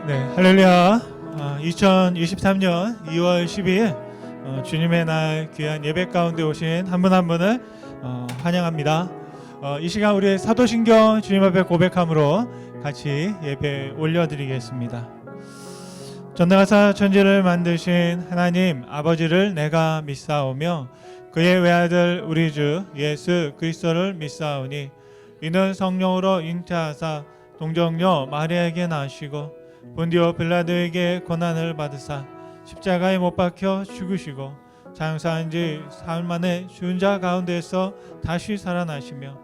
네, 할렐루야. 2023년 2월 12일 주님의 날 귀한 예배 가운데 오신 한 분 한 분을 환영합니다. 이 시간 우리 사도신경 주님 앞에 고백함으로 같이 예배 올려드리겠습니다. 전능하사 천지를 만드신 하나님 아버지를 내가 믿사오며 그의 외아들 우리 주 예수 그리스도를 믿사오니 이는 성령으로 잉태하사 동정녀 마리아에게 나시고 본디오 빌라도에게 고난을 받으사 십자가에 못 박혀 죽으시고 장사한 지 사흘 만에 죽은 자 가운데서 다시 살아나시며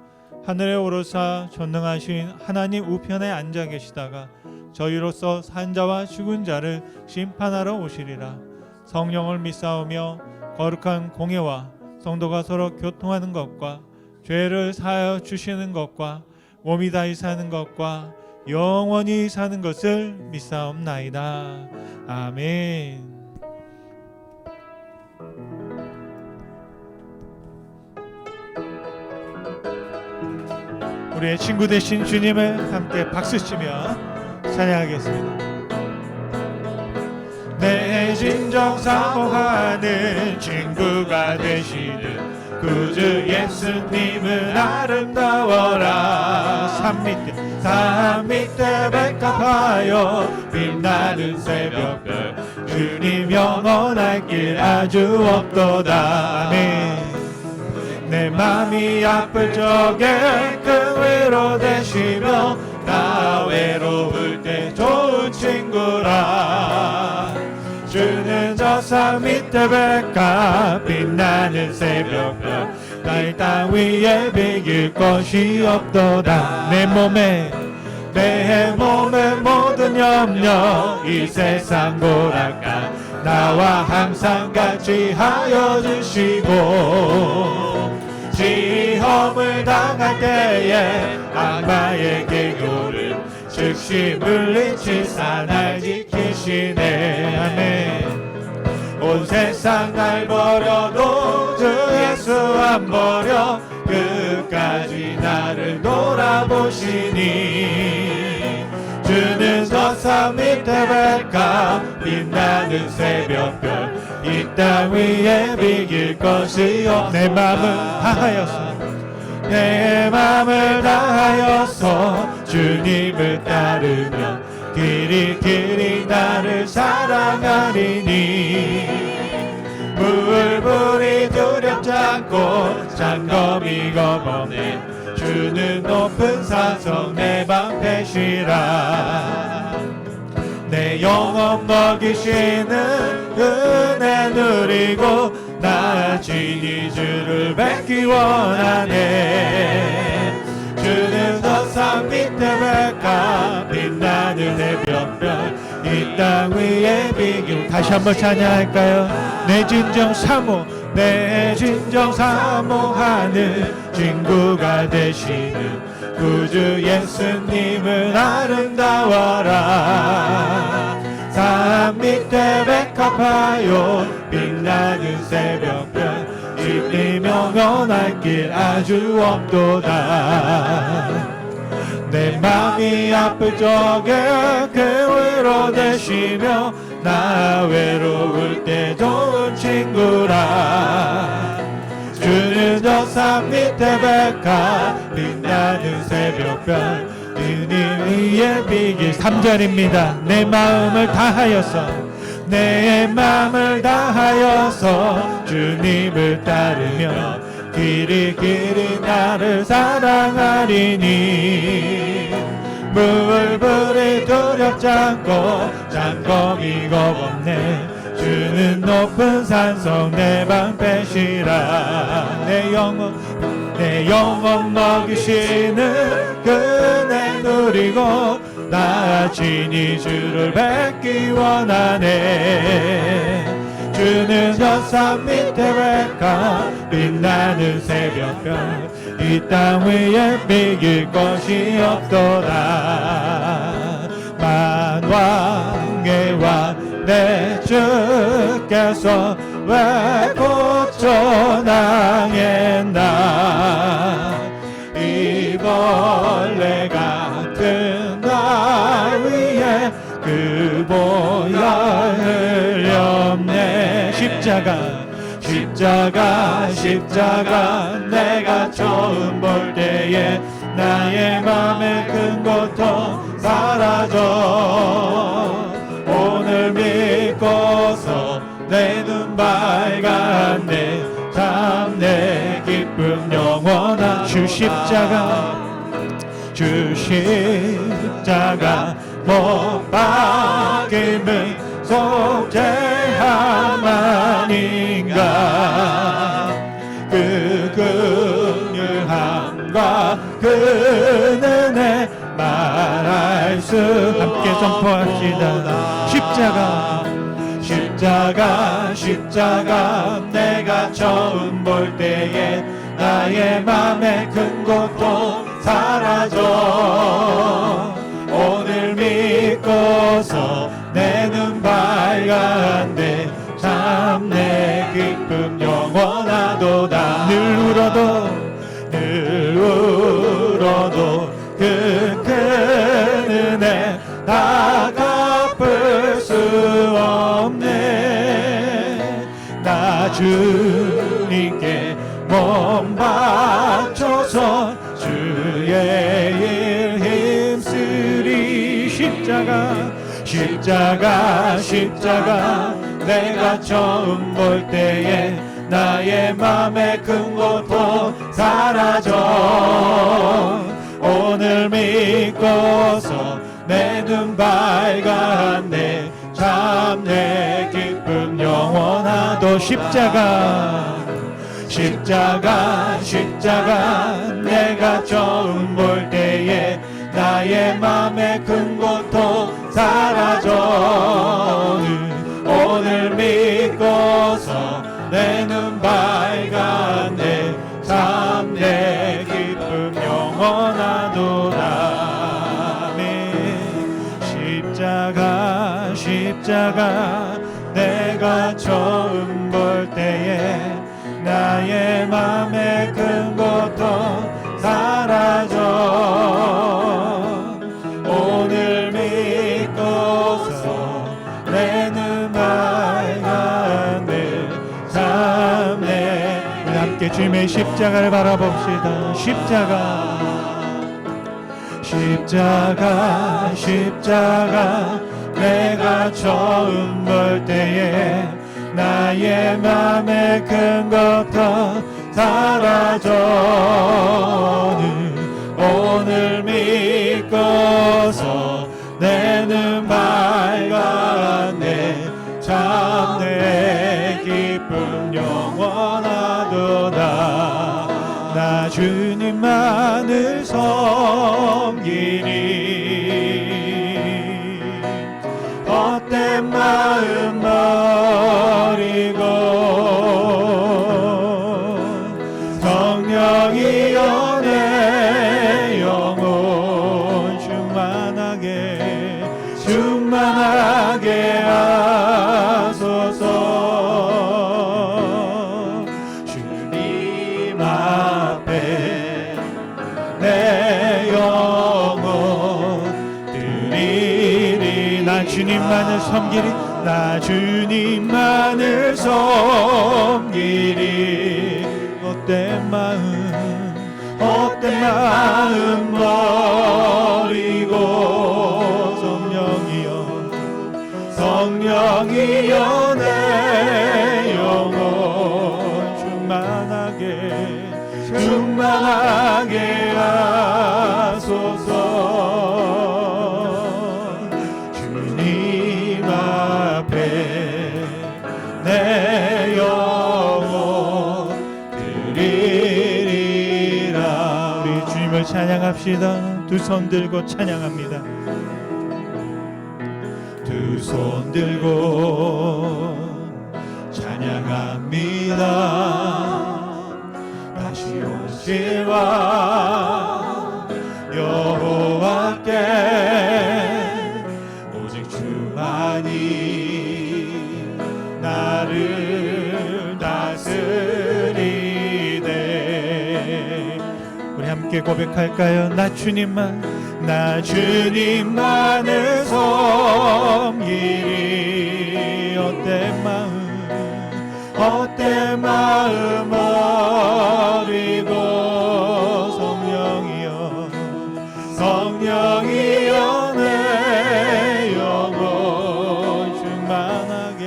하늘에 오르사 전능하신 하나님 우편에 앉아 계시다가 저희로서 산 자와 죽은 자를 심판하러 오시리라. 성령을 믿사오며 거룩한 공예와 성도가 서로 교통하는 것과 죄를 사하여 주시는 것과 몸이 다시 사는 것과 영원히 사는 것을 믿사옵나이다. 아멘. 우리의 친구 되신 주님을 함께 박수치며 찬양하겠습니다. 내 진정 사모하는 친구가 되시는 구주 예수님은 아름다워라. 산 밑에 백합하여 빛나는 새벽별 주님 영원할 길 아주 없도다. 아멘. 내 맘이 아플 적에 그 위로 되시며 나 외로울 때 좋은 친구라. 주는 저 산 밑에 백합 빛나는 새벽별 나의 땅 위에 비길 것이 없도다. 내 몸에 모든 염려 이 세상 고락가 나와 항상 같이 하여 주시고 시험을 당할 때에 악마의 계교를 즉시 물리치사 날 지키시네. 아멘. 온 세상 날 버려도 주 예수 안 버려 끝까지 나를 돌아보시니 주는 저 산 밑에 백합 빛나는 새벽별 이 땅 위에 비길 것이 없어. 내 맘을 다하여서 주님을 따르며 길이 나를 사랑하리니 물불이 두렵지 않고 장검이 겁없네 주는 높은 산성 내 방패시라. 내 영혼 먹이시는 은혜 누리고 나 진히 주를 뵙기 원하네. 주는 저 산 밑에 백합 빛나는 새벽별 이 땅 위에 비길. 다시 한번 찬양할까요? 내 진정 사모하는 친구가 되시는 구주 예수님은 아름다워라. 산 밑에 백합하여 빛나는 새벽별 주님 영원할 길 아주 없도다. 내 맘이 아플 적에 그 위로 되시며 나 외로울 때 좋은 친구라. 주는 저 산 밑에 백합 빛나는 새벽별 주님 위에 비길. 3절입니다. 내 마음을 다하여서 주님을 따르며 길이 나를 사랑하리니 물불이 두렵지 않고 장검이 겁없네 주는 높은 산성 내 방패시라. 내 영혼 먹이시는 그네 누리고 나 진히 주를 뵙기 원하네. 주는 저 산 밑에 백합 빛나는 새벽별 이 땅 위에 비길 것이 없도다. 만왕의 왕 내 주께서 왜 고쳐나겠나. 이 벌레 같은 나 위에 그 십자가 내가 처음 볼 때에 나의 맘의 큰 고통 사라져. 오늘 믿고서 내 눈 밝았네. 참 내 기쁨 영원한 주 십자가 못 박힘은 속죄함 아닌가. 그 긍휼함과 그 은혜 말할 수 함께 선포합시다. 십자가 내가 처음 볼 때에 나의 맘에 큰 고통 사라져. 오늘 믿고서 내 눈 밝았네. 참 내 기쁨 영원하도다. 늘 울어도 그 큰 은혜 다 갚을 수 없네. 나 주님께 몸 바쳐서 주의 일 힘쓰리. 십자가 내가 처음 볼 때에 나의 맘에 큰 고통 사라져. 오늘 믿고서 내 눈 밝았네. 참 내 기쁨 영원하도. 십자가 내가 처음 볼 때에 나의 맘에 큰 고통 사라져. 오늘 믿고서 내 눈 밝았네. 참 내 기쁨 영원하도다. 십자가 내가 처음 볼 때에 나의 맘에 큰 고통 사라져. 오늘 믿고서 내 눈 밝았네. 참 내. 우리 함께 주님의 십자가를 바라봅시다. 십자가 내가 처음 볼 때에 나의 맘에 큰 고통 사라져. 오늘 믿고서 내 눈 밝았네. 참 내 기쁨 영원하도다. 나 주님만을 섬기리. 헛된 마음 버리고 성령이여 내 영혼 충만하게 하소서. 주님 앞에 내 영혼 드리리. 나 주님만을 섬기리. 나 주님만을 섬기리. 헛된 마음 버리고 성령이여 내 영혼 충만하게 하소서. 주님 앞에 내 영혼 드리리라. 우리 주님을 찬양합시다. 두 손 들고 찬양합니다. 두 손 들고 찬양합니다. 다시 오실와 여호와께 오직 주만이 나를 다스리네. 우리 함께 고백할까요? 나 주님만을 섬기리. 헛된 헛된 마음 버리고 성령이여 성령이여 내 영혼 충만하게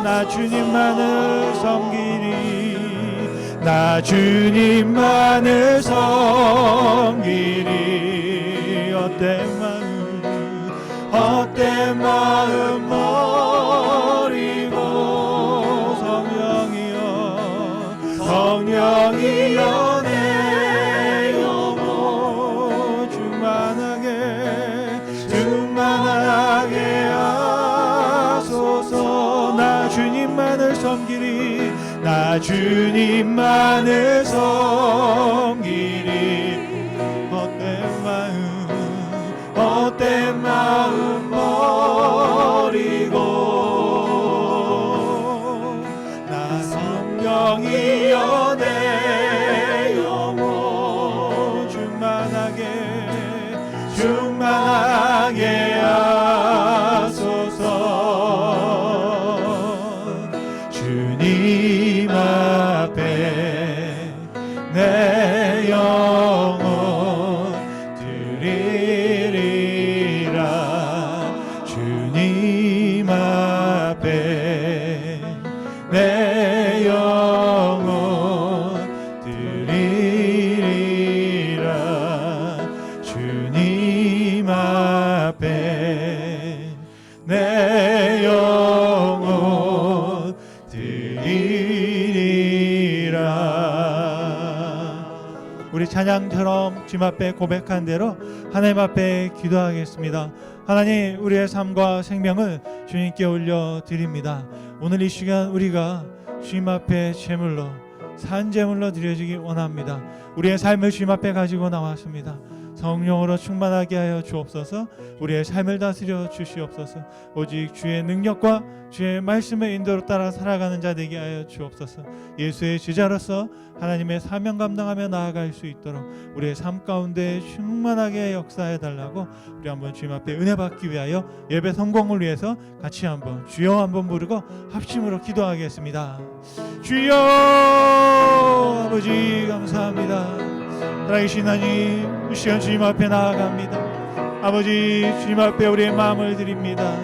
나 주님만을 섬기리 나 주님만을 섬기리 헛된 마음 버리고 성령이여 내 영혼 충만하게 하소서 나 주님만을 섬기리 나 주님만을 섬기리 헛된 마음 버리고 나 성령이여 내 영혼 충만하게 하소서 주님 앞에 내 영혼 드리리라 주님 앞에 내 영혼 드리리라 주님 앞에 내 영혼 드리리라. 우리 찬양처럼 주님 앞에 고백한 대로 하나님 앞에 기도하겠습니다. 하나님 우리의 삶과 생명을 주님께 올려드립니다. 오늘 이 시간 우리가 주님 앞에 제물로 산제물로 드려지기 원합니다. 우리의 삶을 주님 앞에 가지고 나왔습니다. 성령으로 충만하게 하여 주옵소서. 우리의 삶을 다스려 주시옵소서. 오직 주의 능력과 주의 말씀의 인도로 따라 살아가는 자 되게 하여 주옵소서. 예수의 제자로서 하나님의 사명 감당하며 나아갈 수 있도록 우리의 삶 가운데 충만하게 역사해 달라고 우리 한번 주님 앞에 은혜 받기 위하여 예배 성공을 위해서 같이 한번 주여 한번 부르고 합심으로 기도하겠습니다. 주여 아버지 감사합니다. 살아계신 하나님 이 시간 주님 앞에 나아갑니다. 아버지 주님 앞에 우리의 마음을 드립니다.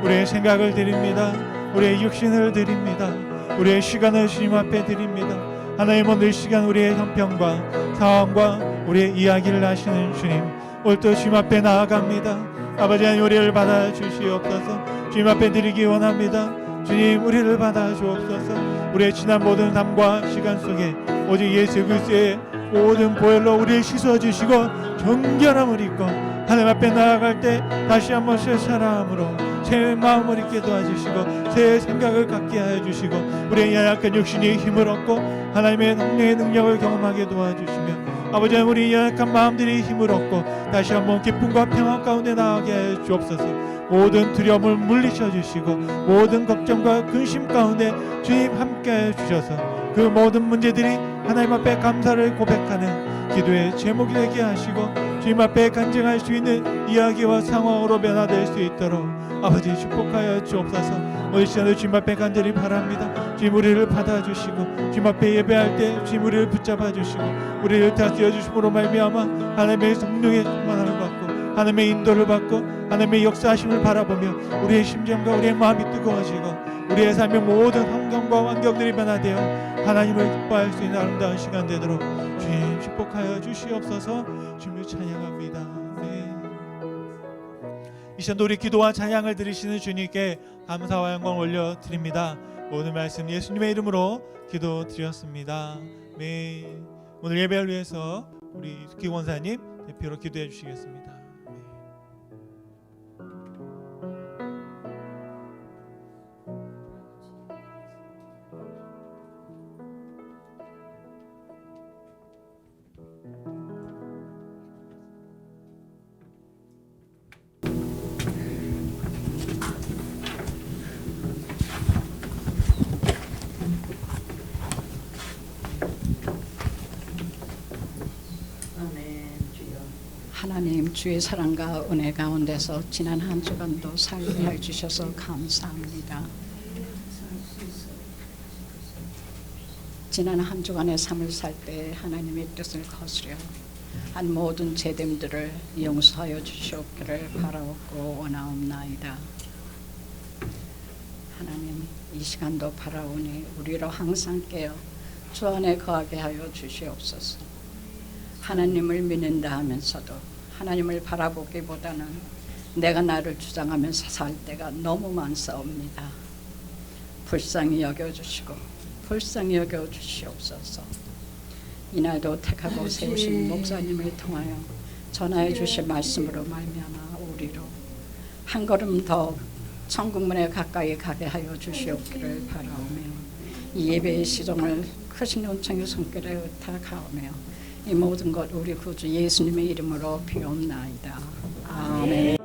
우리의 생각을 드립니다. 우리의 육신을 드립니다. 우리의 시간을 주님 앞에 드립니다. 하나님 오늘 이 시간 우리의 형편과 상황과 우리의 이야기를 하시는 주님 오늘도 주님 앞에 나아갑니다. 아버지 하나님 우리를 받아주시옵소서. 주님 앞에 드리기 원합니다. 주님 우리를 받아주옵소서. 우리의 지난 모든 삶과 시간 속에 오직 예수 그리스도의 모든 보혈로 우리를 씻어주시고 정결함을 입고 하나님 앞에 나아갈 때 다시 한번 새 사람으로 새 마음을 있게 도와주시고 새 생각을 갖게 하여 주시고 우리의 연약한 육신이 힘을 얻고 하나님의 성령의 능력을 경험하게 도와주시며 아버지 우리 연약한 마음들이 힘을 얻고 다시 한번 기쁨과 평화 가운데 나아가게 하여 주옵소서. 모든 두려움을 물리쳐 주시고 모든 걱정과 근심 가운데 주님 함께해 주셔서 그 모든 문제들이 하나님 앞에 감사를 고백하는 기도의 제목이 되게 하시고 주님 앞에 간증할 수 있는 이야기와 상황으로 변화될 수 있도록 아버지 축복하여 주옵소서. 오늘 시간에 주님 앞에 간절히 바랍니다. 주님 우리를 받아주시고 주님 앞에 예배할 때 주님 우리를 붙잡아 주시고 우리를 다스려 주심으로 말미암아 하나님의 성령의 충만함을 받고 하나님의 인도를 받고 하나님의 역사하심을 바라보며 우리의 심정과 우리의 마음이 뜨거워지고 우리의 삶의 모든 환경과 환경들이 변화되어 하나님을 기뻐할 수 있는 아름다운 시간 되도록 주님 축복하여 주시옵소서. 주님을 찬양합니다. 네. 이 시간도 우리 기도와 찬양을 들으시는 주님께 감사와 영광 올려드립니다. 모든 말씀 예수님의 이름으로 기도드렸습니다. 네. 오늘 예배를 위해서 우리 숙기 권사님 대표로 기도해 주시겠습니다. 하나님 주의 사랑과 은혜 가운데서 지난 한 주간도 살게 해주셔서 감사합니다. 지난 한 주간의 삶을 살 때 하나님의 뜻을 거스려 한 모든 죄됨들을 용서하여 주시옵기를 바라옵고 원하옵나이다. 하나님 이 시간도 바라오니 우리로 항상 깨어 주 안에 거하게 하여 주시옵소서. 하나님을 믿는다 하면서도 하나님을 바라보기보다는 내가 나를 주장하면서 살 때가 너무 많사옵니다. 불쌍히 여겨주시고 불쌍히 여겨주시옵소서. 이날도 택하고 세우신 목사님을 통하여 전하여 주실 말씀으로 말미암아 우리로 한 걸음 더 천국문에 가까이 가게 하여 주시옵기를 바라오며 이 예배의 시종을 크신 은총의 손길에 의탁하오며 이 모든 것 우리 구주 예수님의 이름으로 비옵나이다. 아멘.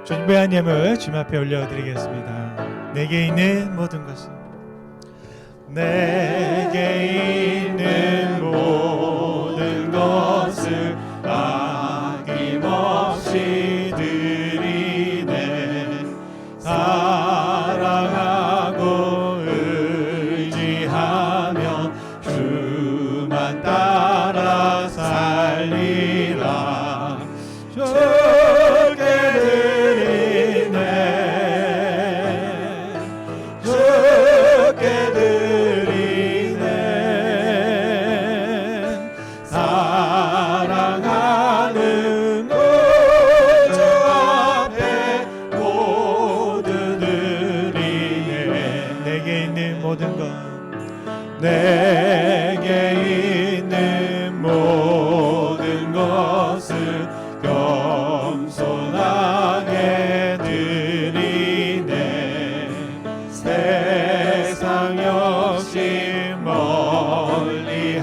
준비한 예물 주님 앞에 올려드리겠습니다. 내게 있는 모든 것을 내게 있는 모든 것을 아낌없이 드리네. 사랑하고 의지하며 주만 따라 살리라. 주께 드리네. 주께 드리네. 사랑하는 구주 앞에 모두 드리네. 내게 있는 모든 것 내게 있는 모든 것을 겸손하게 드리네. 세상 역시 멀리하니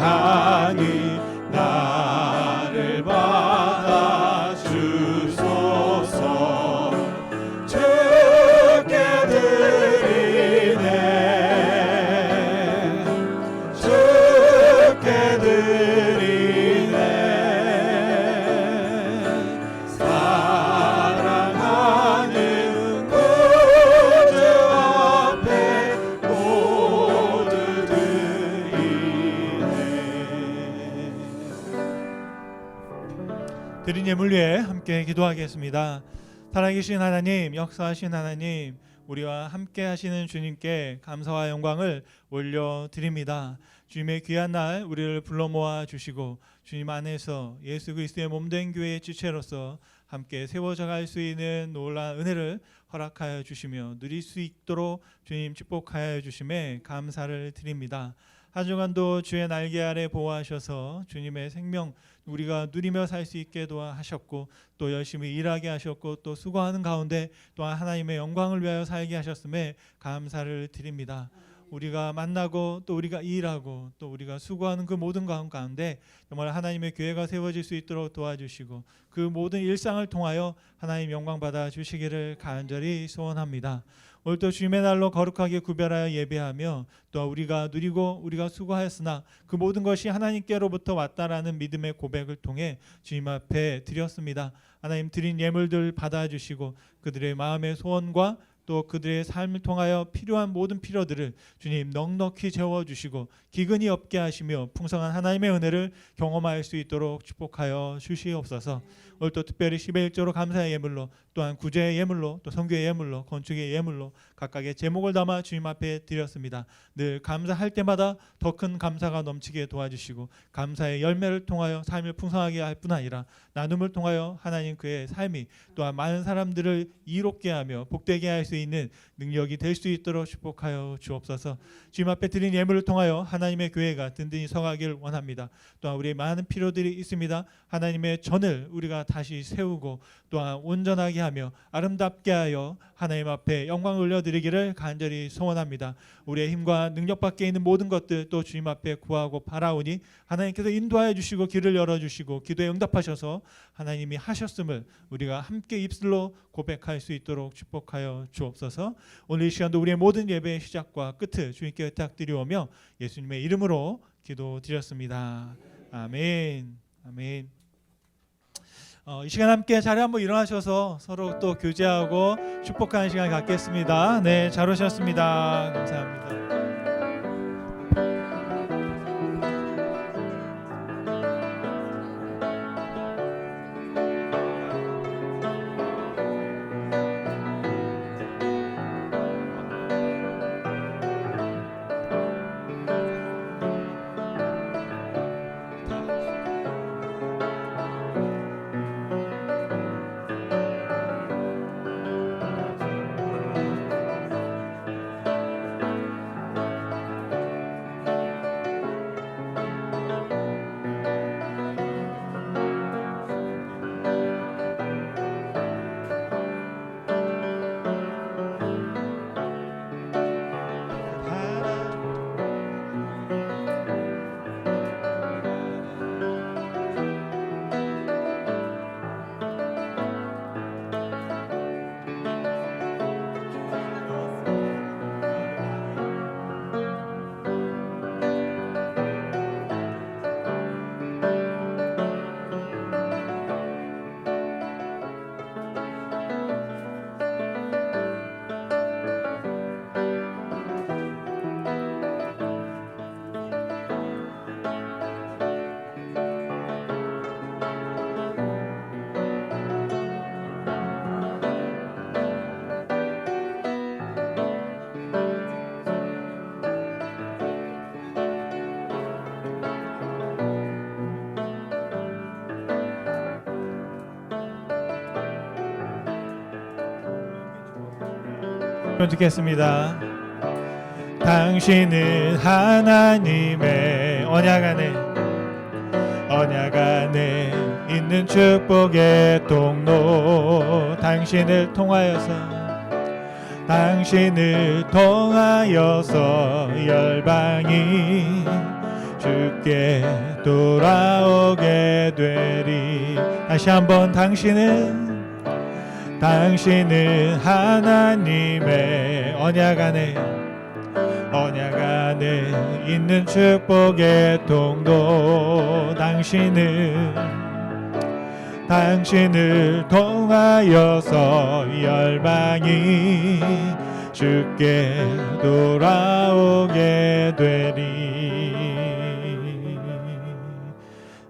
나를 받아 주소서. 주께 드리네. 주께 드리네. 사랑하는 구주 앞에 모두 드리네. 드린 예물 위에 함께 기도하겠습니다. 살아계신 하나님, 역사하신 하나님, 우리와 함께 하시는 주님께 감사와 영광을 올려드립니다. 주님의 귀한 날 우리를 불러 모아 주시고 주님 안에서 예수 그리스도의 몸된 교회의 지체로서 함께 세워져 갈 수 있는 놀라운 은혜를 허락하여 주시며 누릴 수 있도록 주님 축복하여 주심에 감사를 드립니다. 한 주간도 주의 날개 아래 보호하셔서 주님의 생명 우리가 누리며 살 수 있게 도와하셨고 또 열심히 일하게 하셨고 또 수고하는 가운데 또한 하나님의 영광을 위하여 살게 하셨음에 감사를 드립니다. 우리가 만나고 또 우리가 일하고 또 우리가 수고하는 그 모든 가운데 정말 하나님의 교회가 세워질 수 있도록 도와주시고 그 모든 일상을 통하여 하나님 영광 받아 주시기를 간절히 소원합니다. 오늘도 주님의 날로 거룩하게 구별하여 예배하며 또 우리가 누리고 우리가 수고하였으나 그 모든 것이 하나님께로부터 왔다라는 믿음의 고백을 통해 주님 앞에 드렸습니다. 하나님 드린 예물들 받아주시고 그들의 마음의 소원과 또 그들의 삶을 통하여 필요한 모든 필요들을 주님 넉넉히 채워주시고 기근이 없게 하시며 풍성한 하나님의 은혜를 경험할 수 있도록 축복하여 주시옵소서. 오늘 또 특별히 11조로 감사의 예물로 또한 구제의 예물로 또 선교의 예물로 건축의 예물로 각각의 제목을 담아 주님 앞에 드렸습니다. 늘 감사할 때마다 더 큰 감사가 넘치게 도와주시고 감사의 열매를 통하여 삶을 풍성하게 할 뿐 아니라 나눔을 통하여 하나님 그의 삶이 또한 많은 사람들을 이롭게 하며 복되게 할 수 있는 능력이 될 수 있도록 축복하여 주옵소서. 주님 앞에 드린 예물을 통하여 하나님의 교회가 든든히 서가길 원합니다. 또한 우리의 많은 필요들이 있습니다. 하나님의 전을 우리가 다시 세우고 또한 온전하게 하며 아름답게 하여 하나님 앞에 영광을 올려드리기를 간절히 소원합니다. 우리의 힘과 능력 밖에 있는 모든 것들 또 주님 앞에 구하고 바라오니 하나님께서 인도하여 주시고 길을 열어주시고 기도에 응답하셔서 하나님이 하셨음을 우리가 함께 입술로 고백할 수 있도록 축복하여 주옵소서. 오늘 이 시간도 우리의 모든 예배의 시작과 끝을 주님께 부탁드리오며 예수님의 이름으로 기도드렸습니다. 아멘. 아멘. 이 시간 함께 자리 한번 일어나셔서 서로 또 교제하고 축복하는 시간 갖겠습니다. 네, 잘 오셨습니다. 감사합니다. 듣겠습니다. 당신은 하나님의 언약 안에 있는 축복의 통로. 당신을 통하여서 열방이 주께 돌아오게 되리. 다시 한번 당신은 하나님의 언약 안에 있는 축복의 통로. 당신을 통하여서 열방이 주께 돌아오게 되리.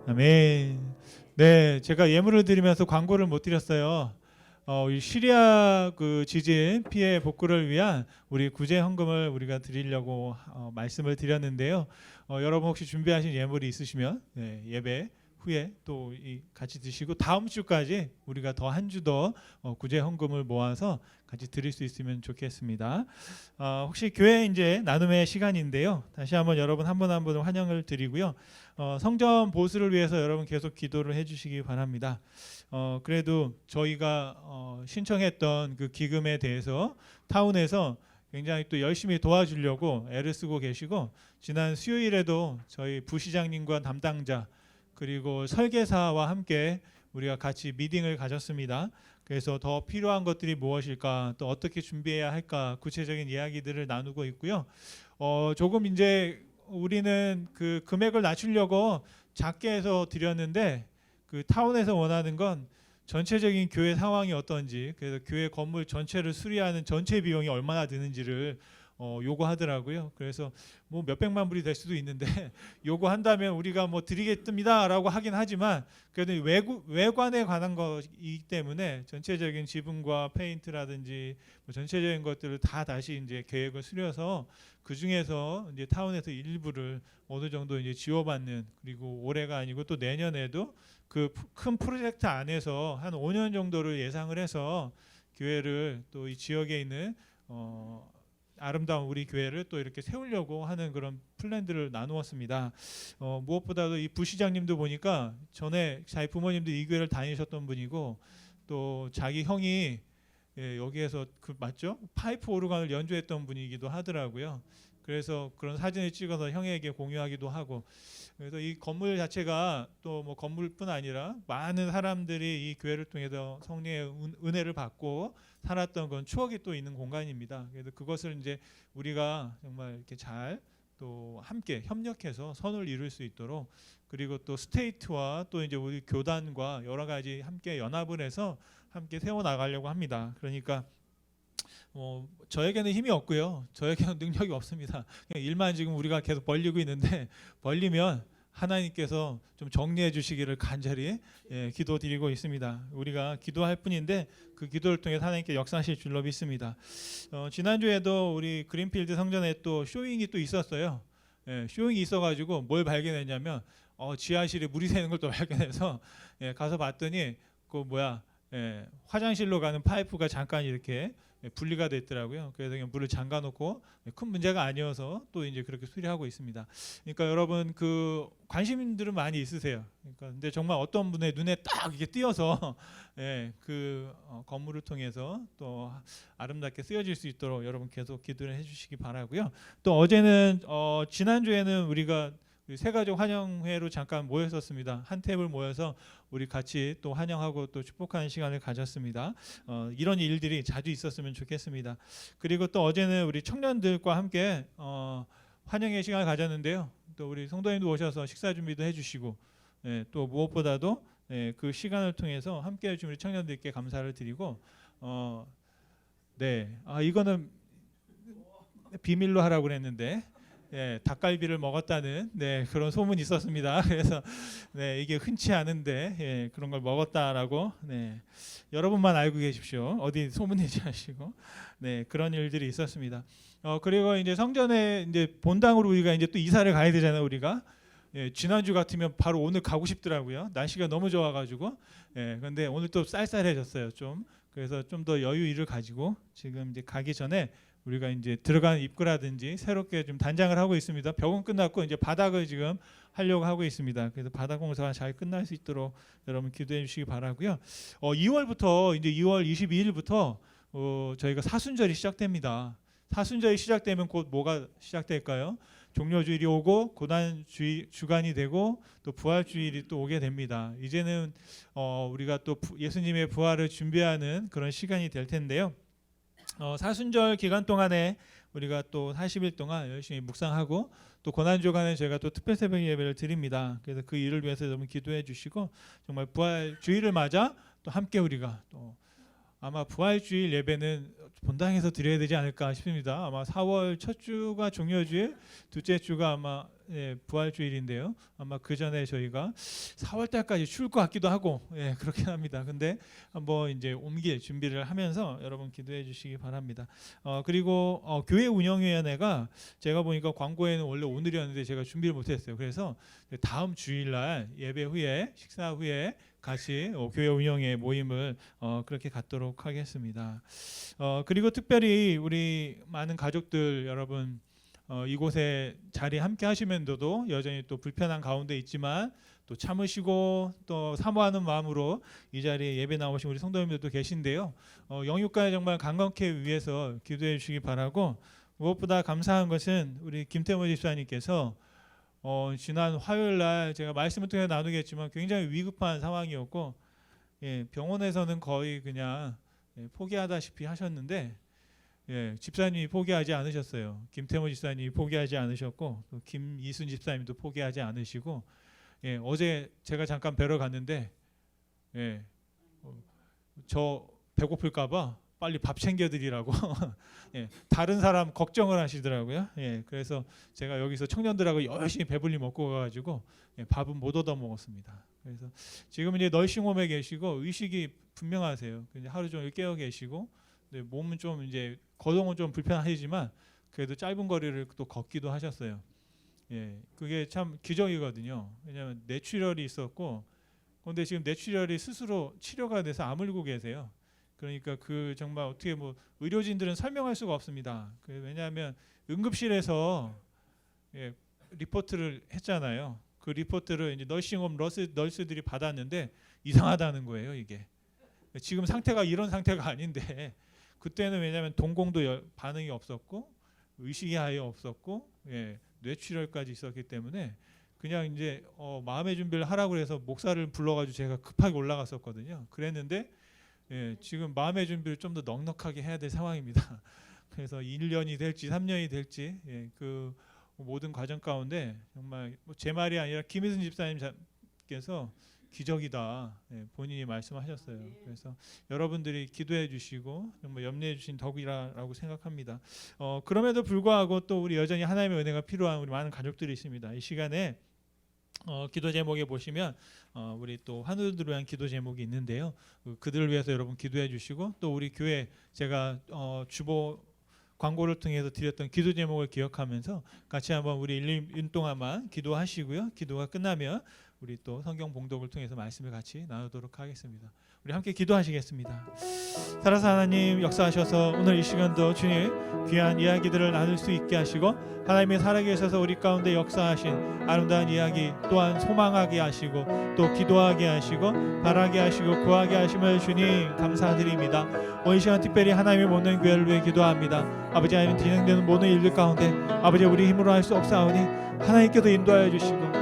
아멘. 네, 제가 예물을 드리면서 광고를 못 드렸어요. 이 시리아 그 지진 피해 복구를 위한 우리 구제 헌금을 우리가 드리려고 말씀을 드렸는데요. 여러분 혹시 준비하신 예물이 있으시면 예배 후에 또 같이 드시고 다음 주까지 우리가 더 한 주 더 구제 헌금을 모아서 같이 드릴 수 있으면 좋겠습니다. 혹시 교회 이제 나눔의 시간인데요. 다시 한번 여러분 한 분 한 분 환영을 드리고요. 성전 보수를 위해서 여러분 계속 기도를 해주시기 바랍니다. 그래도 저희가 신청했던 그 기금에 대해서 타운에서 굉장히 또 열심히 도와주려고 애를 쓰고 계시고, 지난 수요일에도 저희 부시장님과 담당자 그리고 설계사와 함께 우리가 같이 미팅을 가졌습니다. 그래서 더 필요한 것들이 무엇일까, 또 어떻게 준비해야 할까 구체적인 이야기들을 나누고 있고요. 조금 이제 우리는 그 금액을 낮추려고 작게 해서 드렸는데, 그 타운에서 원하는 건 전체적인 교회 상황이 어떤지, 그래서 교회 건물 전체를 수리하는 전체 비용이 얼마나 드는지를 요구하더라고요. 그래서 뭐 몇백만 불이 될 수도 있는데 요구한다면 우리가 뭐 드리겠습니다라고 하긴 하지만 그래도 외관에 관한 거이기 때문에 전체적인 지붕과 페인트라든지 뭐 전체적인 것들을 다 다시 이제 계획을 수려서 그 중에서 이제 타운에서 일부를 어느 정도 이제 지원받는, 그리고 올해가 아니고 또 내년에도 그 큰 프로젝트 안에서 한 5년 정도를 예상을 해서 교회를 또 이 지역에 있는 아름다운 우리 교회를 또 이렇게 세우려고 하는 그런 플랜들을 나누었습니다. 무엇보다도 이 부시장님도 보니까 전에 자기 부모님도 이 교회를 다니셨던 분이고 또 자기 형이 여기에서 그 맞죠? 파이프 오르간을 연주했던 분이기도 하더라고요. 그래서 그런 사진을 찍어서 형에게 공유하기도 하고, 그래서 이 건물 자체가 또 뭐 건물뿐 아니라 많은 사람들이 이 교회를 통해서 성령의 은혜를 받고 살았던 그런 추억이 또 있는 공간입니다. 그래서 그것을 이제 우리가 정말 이렇게 잘 또 함께 협력해서 선을 이룰 수 있도록, 그리고 또 스테이트와 또 이제 우리 교단과 여러 가지 함께 연합을 해서 함께 세워 나가려고 합니다. 그러니까 저에게는 힘이 없고요. 저에게는 능력이 없습니다. 그냥 일만 지금 우리가 계속 벌리고 있는데, 벌리면 하나님께서 좀 정리해 주시기를 간절히 기도드리고 있습니다. 우리가 기도할 뿐인데 그 기도를 통해 하나님께 역사하실 줄로 믿습니다. 지난주에도 우리 그린필드 성전에 또 쇼잉이 또 있었어요. 쇼잉이 있어가지고 뭘 발견했냐면 지하실에 물이 새는 걸 또 발견해서 가서 봤더니 그 화장실로 가는 파이프가 잠깐 이렇게 분리가 됐더라고요. 그래서 그냥 물을 잠가 놓고 큰 문제가 아니어서 또 이제 그렇게 수리하고 있습니다. 그러니까 여러분 그 관심들은 많이 있으세요. 그러니까 근데 정말 어떤 분의 눈에 딱 이게 띄어서 건물을 통해서 또 아름답게 쓰여질 수 있도록 여러분 계속 기도를 해주시기 바라고요. 또 어제는 지난주에는 우리가 새가족 환영회로 잠깐 모였었습니다. 한 테이블 모여서 우리 같이 또 환영하고 또 축복하는 시간을 가졌습니다. 이런 일들이 자주 있었으면 좋겠습니다. 그리고 또 어제는 우리 청년들과 함께 환영회 시간을 가졌는데요. 또 우리 성도님도 오셔서 식사 준비도 해주시고, 또 무엇보다도 그 시간을 통해서 함께 해주신 우리 청년들께 감사를 드리고, 이거는 비밀로 하라고 그랬는데. 닭갈비를 먹었다는 그런 소문이 있었습니다. 그래서 이게 흔치 않은데 그런 걸 먹었다라고 여러분만 알고 계십시오. 어디 소문내지 마시고 그런 일들이 있었습니다. 그리고 이제 성전에 이제 본당으로 우리가 이제 또 이사를 가야 되잖아요. 우리가 지난주 같으면 바로 오늘 가고 싶더라고요. 날씨가 너무 좋아가지고. 그런데 오늘 또 쌀쌀해졌어요. 좀. 그래서 좀 더 여유를 가지고 지금 이제 가기 전에 우리가 이제 들어가는 입구라든지 새롭게 좀 단장을 하고 있습니다. 벽은 끝났고 이제 바닥을 지금 하려고 하고 있습니다. 그래서 바닥 공사가 잘 끝날 수 있도록 여러분 기도해 주시기 바라고요. 2월부터 이제 2월 22일부터 저희가 사순절이 시작됩니다. 사순절이 시작되면 곧 뭐가 시작될까요? 종료주일이 오고 고난 주간이 되고 또 부활주일이 또 오게 됩니다. 이제는 우리가 또 예수님의 부활을 준비하는 그런 시간이 될 텐데요. 사순절 기간 동안에 우리가 또 40일 동안 열심히 묵상하고 또 고난주간에 저희가 또 특별 새벽 예배를 드립니다. 그래서 그 일을 위해서 여러분 기도해 주시고, 정말 부활주일을 맞아 또 함께 우리가 또 아마 부활주일 예배는 본당에서 드려야 되지 않을까 싶습니다. 아마 4월 첫 주가 종료주일, 둘째 주가 아마 부활주일인데요. 아마 그 전에 저희가 4월 달까지 추울 것 같기도 하고 그렇긴 합니다. 근데 한번 이제 옮길 준비를 하면서 여러분 기도해 주시기 바랍니다. 그리고 교회 운영위원회가 제가 보니까 광고에는 원래 오늘이었는데 제가 준비를 못했어요. 그래서 다음 주일날 예배 후에 식사 후에 같이 교회 운영회 모임을 그렇게 갖도록 하겠습니다. 그리고 특별히 우리 많은 가족들 여러분 이곳에 자리 함께 하시면서도 여전히 또 불편한 가운데 있지만 또 참으시고 또 사모하는 마음으로 이 자리에 예배 나오신 우리 성도님들도 계신데요. 영육간에 정말 강건케 위해서 기도해 주시기 바라고, 무엇보다 감사한 것은 우리 김태모 집사님께서 지난 화요일 날 제가 말씀을 통해 나누겠지만 굉장히 위급한 상황이었고 병원에서는 거의 그냥 포기하다시피 하셨는데 집사님이 포기하지 않으셨어요. 김태모 집사님이 포기하지 않으셨고 또 김이순 집사님도 포기하지 않으시고 어제 제가 잠깐 뵈러 갔는데 저 배고플까봐 빨리 밥 챙겨드리라고 예, 다른 사람 걱정을 하시더라고요. 예, 그래서 제가 여기서 청년들하고 열심히 배불리 먹고 가가지고 예, 밥은 못 얻어 먹었습니다. 그래서 지금 이제 널싱홈에 계시고 의식이 분명하세요. 이제 하루 종일 깨어 계시고 몸은 좀 이제 거동은 좀 불편하시지만 그래도 짧은 거리를 또 걷기도 하셨어요. 예, 그게 참 기적이거든요. 왜냐하면 뇌출혈이 있었고, 그런데 지금 뇌출혈이 스스로 치료가 돼서 암을 고 계세요. 그러니까 그 정말 어떻게 뭐 의료진들은 설명할 수가 없습니다. 왜냐하면 응급실에서 예, 리포트를 했잖아요. 그 리포트를 이제 널싱홈 널스들이 받았는데 이상하다는 거예요, 이게. 지금 상태가 이런 상태가 아닌데 그때는 왜냐하면 동공도 반응이 없었고 의식이 아예 없었고 예, 뇌출혈까지 있었기 때문에 그냥 이제 마음의 준비를 하라고 해서 목사를 불러가지고 제가 급하게 올라갔었거든요. 그랬는데 예, 지금 마음의 준비를 좀 더 넉넉하게 해야 될 상황입니다. 그래서 1년이 될지 3년이 될지 예, 그 모든 과정 가운데 정말 제 말이 아니라 김희순 집사님께서 기적이다 예, 본인이 말씀하셨어요. 그래서 여러분들이 기도해 주시고 정말 염려해 주신 덕이라고 생각합니다. 그럼에도 불구하고 또 우리 여전히 하나님의 은혜가 필요한 우리 많은 가족들이 있습니다. 이 시간에 기도 제목에 보시면 우리 또 환우들을 위한 기도 제목이 있는데요. 그들을 위해서 여러분 기도해 주시고 또 우리 교회 제가 주보 광고를 통해서 드렸던 기도 제목을 기억하면서 같이 한번 우리 1, 2분 동안만 기도하시고요. 기도가 끝나면 우리 또 성경 봉독을 통해서 말씀을 같이 나누도록 하겠습니다. 우리 함께 기도하시겠습니다. 살아서 하나님 역사하셔서 오늘 이 시간도 주님 귀한 이야기들을 나눌 수 있게 하시고 하나님의 살아계셔서 우리 가운데 역사하신 아름다운 이야기 또한 소망하게 하시고 또 기도하게 하시고 바라게 하시고 구하게 하심을 주님 감사드립니다. 오늘 이 시간 특별히 하나님의 모든 교회를 위해 기도합니다. 아버지 하나님 진행되는 모든 일들 가운데 아버지 우리 힘으로 할 수 없사오니 하나님께서 인도하여 주시고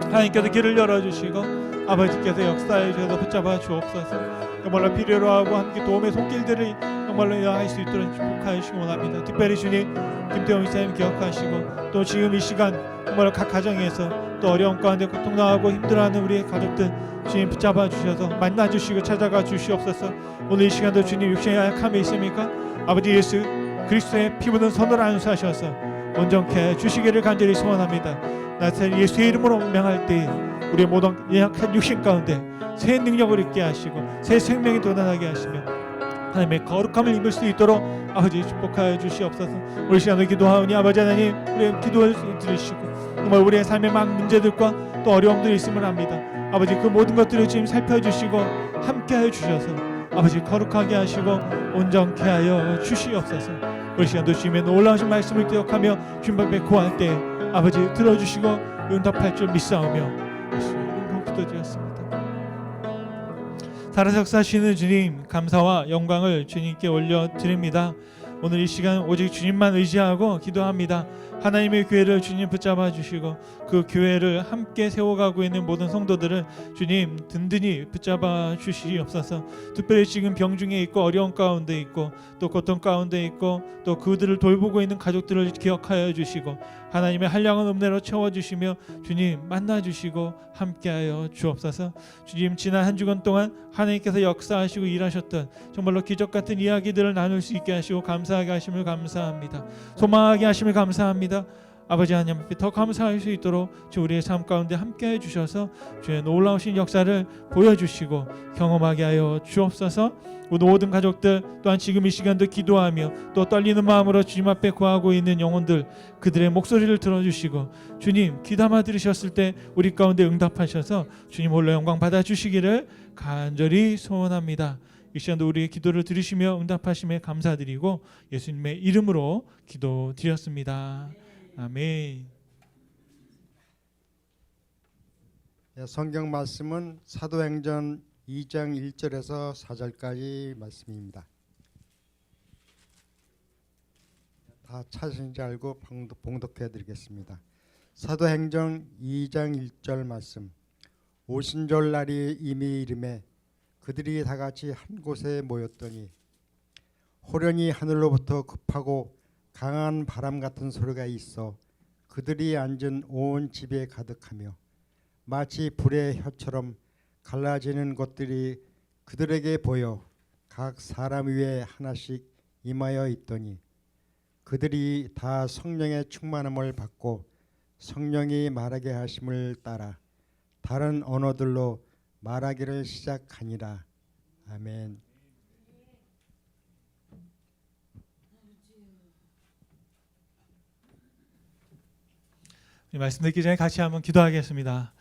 하나님께서 길을 열어주시고 아버지께서 역사해 주셔서 붙잡아 주옵소서. 정말로 필요로 하고 함께 도움의 손길들을 정말로 이어갈 수 있도록 축복하여 주시기 원합니다. 특별히 주님 김태형 이사님 기억하시고 또 지금 이 시간 정말로 각 가정에서 또 어려움 가운데 고통당하고 힘들어하는 우리의 가족들 주님 붙잡아 주셔서 만나주시고 찾아가 주시옵소서. 오늘 이 시간도 주님 육신의 약함이 있습니까? 아버지 예수 그리스도의 피 묻은 손을 안수하셔서 온전케 해 주시기를 간절히 소원합니다. 나사렛 예수의 이름으로 명할 때 우리의 모든 연약한 육신 가운데 새 능력을 있게 하시고 새 생명이 돋아나게 하시며 하나님의 거룩함을 입을 수 있도록 아버지 축복하여 주시옵소서. 우리 시간을 기도하오니 아버지 하나님 우리의 기도를 들으시고 정말 우리의 삶의 막 문제들과 또 어려움들이 있음을 압니다. 아버지 그 모든 것들을 지금 살펴주시고 함께하여 주셔서 아버지 거룩하게 하시고 온전케 하여 주시옵소서. 우리 시간도 주님의 놀라우신 말씀을 기억하며 주님 앞에 구할 때 아버지 들어주시고 응답할 줄 믿사오며 예수의 이름으로 기도드렸습니다. 살아서 역사하시는 주님 감사와 영광을 주님께 올려드립니다. 오늘 이 시간 오직 주님만 의지하고 기도합니다. 하나님의 교회를 주님 붙잡아 주시고 그 교회를 함께 세워가고 있는 모든 성도들을 주님 든든히 붙잡아 주시옵소서. 특별히 지금 병중에 있고 어려운 가운데 있고 또 고통 가운데 있고 또 그들을 돌보고 있는 가족들을 기억하여 주시고 하나님의 한량한 은혜로 채워주시며 주님 만나주시고 함께하여 주옵소서. 주님 지난 한 주간 동안 하나님께서 역사하시고 일하셨던 정말로 기적같은 이야기들을 나눌 수 있게 하시고 감사하게 하심을 감사합니다. 소망하게 하심을 감사합니다. 아버지 하나님 앞에 더 감사할 수 있도록 주 우리의 삶 가운데 함께해 주셔서 주의 놀라우신 역사를 보여주시고 경험하게 하여 주옵소서. 우리 모든 가족들 또한 지금 이 시간도 기도하며 또 떨리는 마음으로 주님 앞에 구하고 있는 영혼들 그들의 목소리를 들어주시고 주님 귀담아 들으셨을 때 우리 가운데 응답하셔서 주님 홀로 영광 받아주시기를 간절히 소원합니다. 이 시간도 우리의 기도를 들으시며 응답하심에 감사드리고 예수님의 이름으로 기도드렸습니다. 아멘. 성경 말씀은 사도행전 2장 1절에서 4절까지 말씀입니다. 다 찾으신지 알고 봉독해 드리겠습니다. 사도행전 2장 1절 말씀. 오순절날이 이미 이름에 그들이 다 같이 한 곳에 모였더니 호련히 하늘로부터 급하고 강한 바람 같은 소리가 있어 그들이 앉은 온 집에 가득하며 마치 불의 혀처럼 갈라지는 것들이 그들에게 보여 각 사람 위에 하나씩 임하여 있더니 그들이 다 성령의 충만함을 받고 성령이 말하게 하심을 따라 다른 언어들로 말하기를 시작하니라. 아멘. 이 말씀 듣기 전에 같이 한번 기도하겠습니다.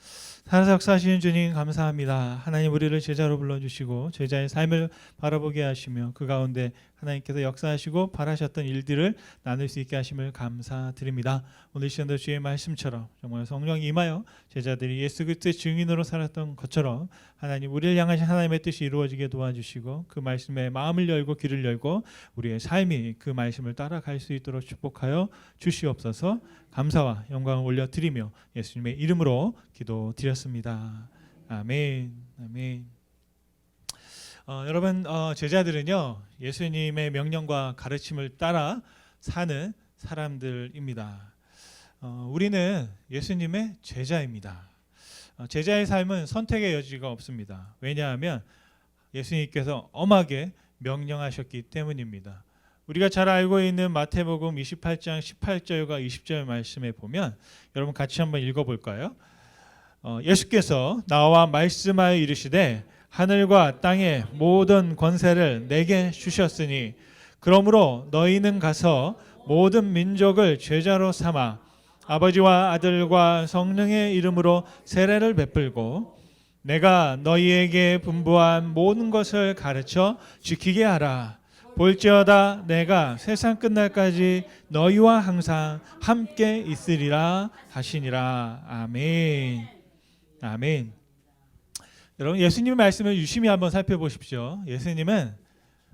살아서 역사하시는 주님 감사합니다. 하나님 우리를 제자로 불러주시고 제자의 삶을 바라보게 하시며 그 가운데 하나님께서 역사하시고 바라셨던 일들을 나눌 수 있게 하심을 감사드립니다. 오늘 시간도 주의 말씀처럼 정말 성령이 임하여 제자들이 예수 그리스도의 증인으로 살았던 것처럼 하나님 우리를 향하신 하나님의 뜻이 이루어지게 도와주시고 그 말씀에 마음을 열고 귀를 열고 우리의 삶이 그 말씀을 따라갈 수 있도록 축복하여 주시옵소서. 감사와 영광을 올려드리며 예수님의 이름으로 기도드렸습니다. 아멘. 아멘. 여러분 제자들은요 예수님의 명령과 가르침을 따라 사는 사람들입니다. 우리는 예수님의 제자입니다. 제자의 삶은 선택의 여지가 없습니다. 왜냐하면 예수님께서 엄하게 명령하셨기 때문입니다. 우리가 잘 알고 있는 마태복음 28장 18절과 20절 말씀에 보면 여러분 같이 한번 읽어볼까요? 예수께서 나와 말씀하여 이르시되 하늘과 땅의 모든 권세를 내게 주셨으니 그러므로 너희는 가서 모든 민족을 제자로 삼아 아버지와 아들과 성령의 이름으로 세례를 베풀고 내가 너희에게 분부한 모든 것을 가르쳐 지키게 하라. 볼지어다 내가 세상 끝날까지 너희와 항상 함께 있으리라 하시니라. 아멘. 아멘. 여러분 예수님의 말씀을 유심히 한번 살펴보십시오. 예수님은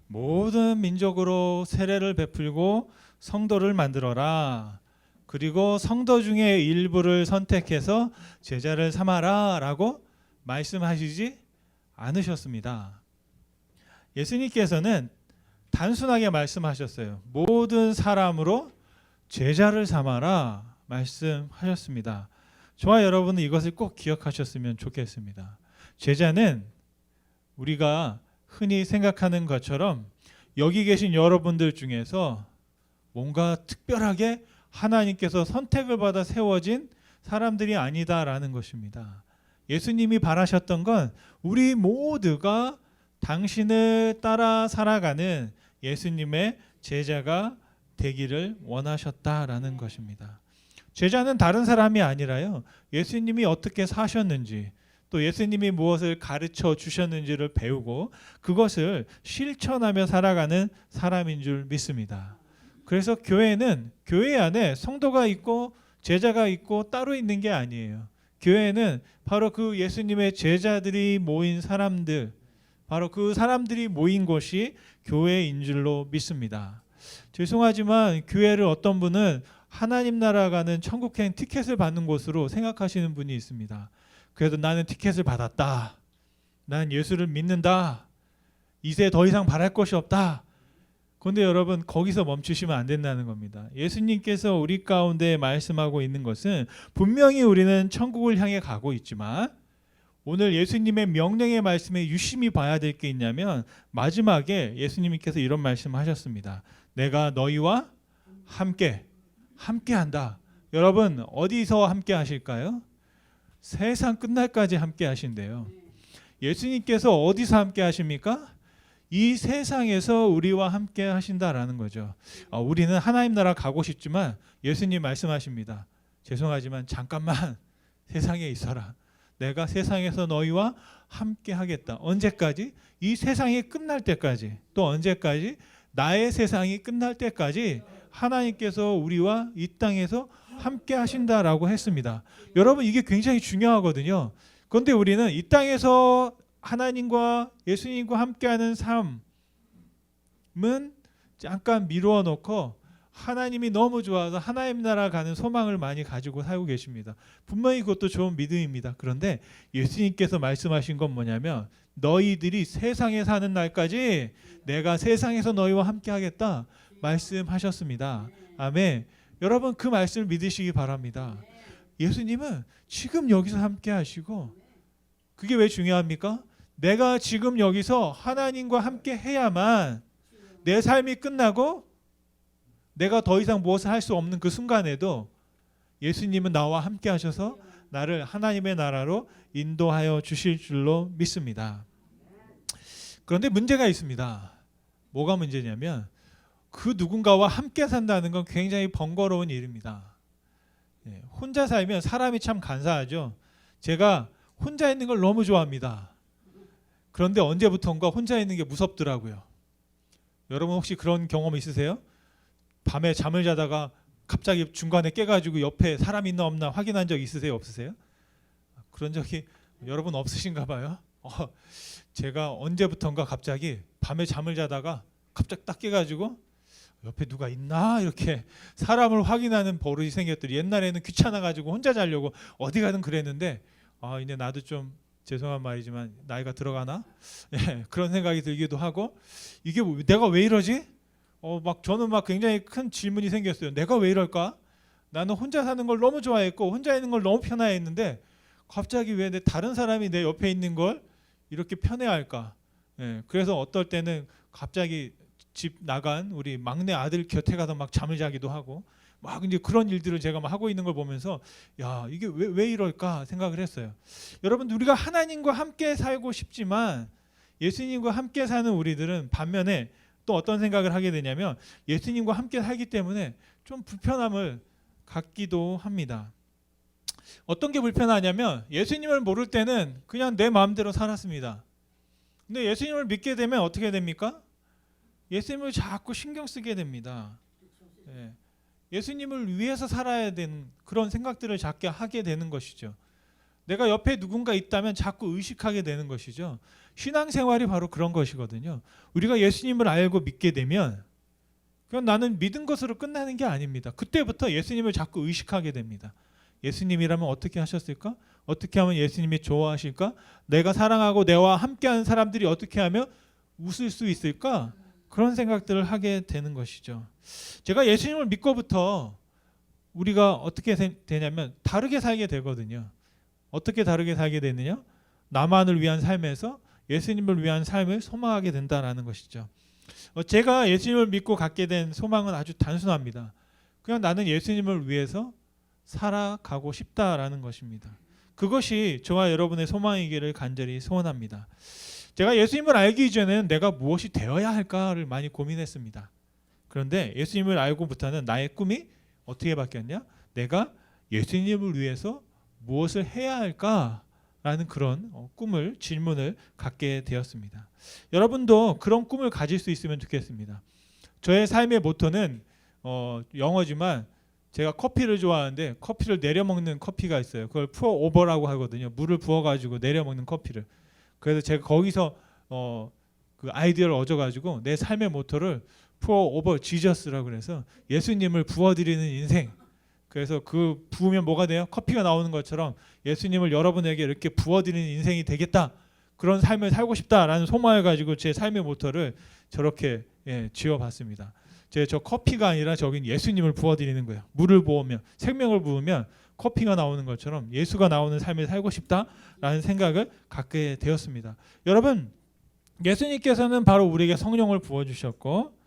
모든 민족으로 세례를 베풀고 성도를 만들어라. 그리고 성도 중에 일부를 선택해서 제자를 삼아라 라고 말씀하시지 않으셨습니다. 예수님께서는 단순하게 말씀하셨어요. 모든 사람으로 제자를 삼아라 말씀하셨습니다. 저와 여러분은 이것을 꼭 기억하셨으면 좋겠습니다. 제자는 우리가 흔히 생각하는 것처럼 여기 계신 여러분들 중에서 뭔가 특별하게 하나님께서 선택을 받아 세워진 사람들이 아니다라는 것입니다. 예수님이 바라셨던 건 우리 모두가 당신을 따라 살아가는 예수님의 제자가 되기를 원하셨다라는 것입니다. 제자는 다른 사람이 아니라요. 예수님이 어떻게 사셨는지 또 예수님이 무엇을 가르쳐 주셨는지를 배우고 그것을 실천하며 살아가는 사람인 줄 믿습니다. 그래서 교회는 교회 안에 성도가 있고 제자가 있고 따로 있는 게 아니에요. 교회는 바로 그 예수님의 제자들이 모인 사람들, 바로 그 사람들이 모인 곳이 교회인 줄로 믿습니다. 죄송하지만 교회를 어떤 분은 하나님 나라 가는 천국행 티켓을 받는 곳으로 생각하시는 분이 있습니다. 그래도 나는 티켓을 받았다. 난 예수를 믿는다. 이제 더 이상 바랄 것이 없다. 그런데 여러분 거기서 멈추시면 안 된다는 겁니다. 예수님께서 우리 가운데 말씀하고 있는 것은 분명히 우리는 천국을 향해 가고 있지만 오늘 예수님의 명령의 말씀에 유심히 봐야 될 게 있냐면 마지막에 예수님께서 이런 말씀을 하셨습니다. 내가 너희와 함께 한다. 여러분 어디서 함께 하실까요? 세상 끝날까지 함께 하신대요. 예수님께서 어디서 함께 하십니까? 이 세상에서 우리와 함께 하신다라는 거죠. 우리는 하나님 나라 가고 싶지만 예수님 말씀하십니다. 죄송하지만 잠깐만 세상에 있어라. 내가 세상에서 너희와 함께 하겠다. 언제까지? 이 세상이 끝날 때까지. 또 언제까지? 나의 세상이 끝날 때까지 하나님께서 우리와 이 땅에서 함께 하신다라고 했습니다. 여러분 이게 굉장히 중요하거든요. 그런데 우리는 이 땅에서 하나님과 예수님과 함께하는 삶은 잠깐 미루어 놓고 하나님이 너무 좋아서 하나님 나라 가는 소망을 많이 가지고 살고 계십니다. 분명히 그것도 좋은 믿음입니다. 그런데 예수님께서 말씀하신 건 뭐냐면 너희들이 세상에 사는 날까지 내가 세상에서 너희와 함께 하겠다 말씀하셨습니다. 아멘. 여러분 그 말씀을 믿으시기 바랍니다. 예수님은 지금 여기서 함께 하시고 그게 왜 중요합니까? 내가 지금 여기서 하나님과 함께 해야만 내 삶이 끝나고 내가 더 이상 무엇을 할 수 없는 그 순간에도 예수님은 나와 함께 하셔서 나를 하나님의 나라로 인도하여 주실 줄로 믿습니다. 그런데 문제가 있습니다. 뭐가 문제냐면 그 누군가와 함께 산다는 건 굉장히 번거로운 일입니다. 혼자 살면 사람이 참 간사하죠. 제가 혼자 있는 걸 너무 좋아합니다. 그런데 언제부턴가 혼자 있는 게 무섭더라고요. 여러분 혹시 그런 경험 있으세요? 밤에 잠을 자다가 갑자기 중간에 깨가지고 옆에 사람 있나 없나 확인한 적 있으세요? 없으세요? 그런 적이 여러분 없으신가 봐요. 제가 언제부턴가 갑자기 밤에 잠을 자다가 갑자기 딱 깨가지고 옆에 누가 있나 이렇게 사람을 확인하는 버릇이 생겼더니 옛날에는 귀찮아가지고 혼자 자려고 어디 가든 그랬는데 이제 나도 좀 죄송한 말이지만 나이가 들어가나? 그런 생각이 들기도 하고 이게 내가 왜 이러지? 저는 굉장히 큰 질문이 생겼어요. 내가 왜 이럴까? 나는 혼자 사는 걸 너무 좋아했고 혼자 있는 걸 너무 편해했는데 갑자기 왜 다른 사람이 내 옆에 있는 걸 이렇게 편해할까? 그래서 어떨 때는 갑자기 집 나간 우리 막내 아들 곁에 가서 잠을 자기도 하고 이제 그런 일들을 제가 하고 있는 걸 보면서 야 이게 왜 이럴까 생각을 했어요. 여러분 우리가 하나님과 함께 살고 싶지만 예수님과 함께 사는 우리들은 반면에 또 어떤 생각을 하게 되냐면 예수님과 함께 살기 때문에 좀 불편함을 갖기도 합니다. 어떤 게 불편하냐면 예수님을 모를 때는 그냥 내 마음대로 살았습니다. 근데 예수님을 믿게 되면 어떻게 됩니까? 예수님을 자꾸 신경 쓰게 됩니다. 예수님을 위해서 살아야 되는 그런 생각들을 자꾸 하게 되는 것이죠. 내가 옆에 누군가 있다면 자꾸 의식하게 되는 것이죠. 신앙생활이 바로 그런 것이거든요. 우리가 예수님을 알고 믿게 되면 그냥 나는 믿은 것으로 끝나는 게 아닙니다. 그때부터 예수님을 자꾸 의식하게 됩니다. 예수님이라면 어떻게 하셨을까? 어떻게 하면 예수님이 좋아하실까? 내가 사랑하고 내와 함께하는 사람들이 어떻게 하면 웃을 수 있을까? 그런 생각들을 하게 되는 것이죠. 제가 예수님을 믿고부터 우리가 어떻게 되냐면 다르게 살게 되거든요. 어떻게 다르게 살게 되느냐? 나만을 위한 삶에서 예수님을 위한 삶을 소망하게 된다는 것이죠. 제가 예수님을 믿고 갖게 된 소망은 아주 단순합니다. 그냥 나는 예수님을 위해서 살아가고 싶다라는 것입니다. 그것이 저와 여러분의 소망이기를 간절히 소원합니다. 제가 예수님을 알기 이전에는 내가 무엇이 되어야 할까를 많이 고민했습니다. 그런데 예수님을 알고부터는 나의 꿈이 어떻게 바뀌었냐? 내가 예수님을 위해서 무엇을 해야 할까라는 그런 질문을 갖게 되었습니다. 여러분도 그런 꿈을 가질 수 있으면 좋겠습니다. 저의 삶의 모토는 영어지만 제가 커피를 좋아하는데 커피를 내려 먹는 커피가 있어요. 그걸 pour over라고 하거든요. 물을 부어가지고 내려 먹는 커피를. 그래서 제가 거기서 그 아이디어를 얻어가지고 내 삶의 모토를 pour over Jesus라고 그래서 예수님을 부어드리는 인생. 그래서 그 부으면 뭐가 돼요? 커피가 나오는 것처럼 예수님을 여러분에게 이렇게 부어드리는 인생이 되겠다. 그런 삶을 살고 싶다라는 소망을 가지고 제 삶의 모토를 저렇게 지어봤습니다. 저 커피가 아니라 저긴 예수님을 부어드리는 거예요. 물을 부으면 생명을 부으면 커피가 나오는 것처럼 예수가 나오는 삶을 살고 싶다라는 생각을 갖게 되었습니다. 여러분 예수님께서는 바로 우리에게 성령을 부어주셨고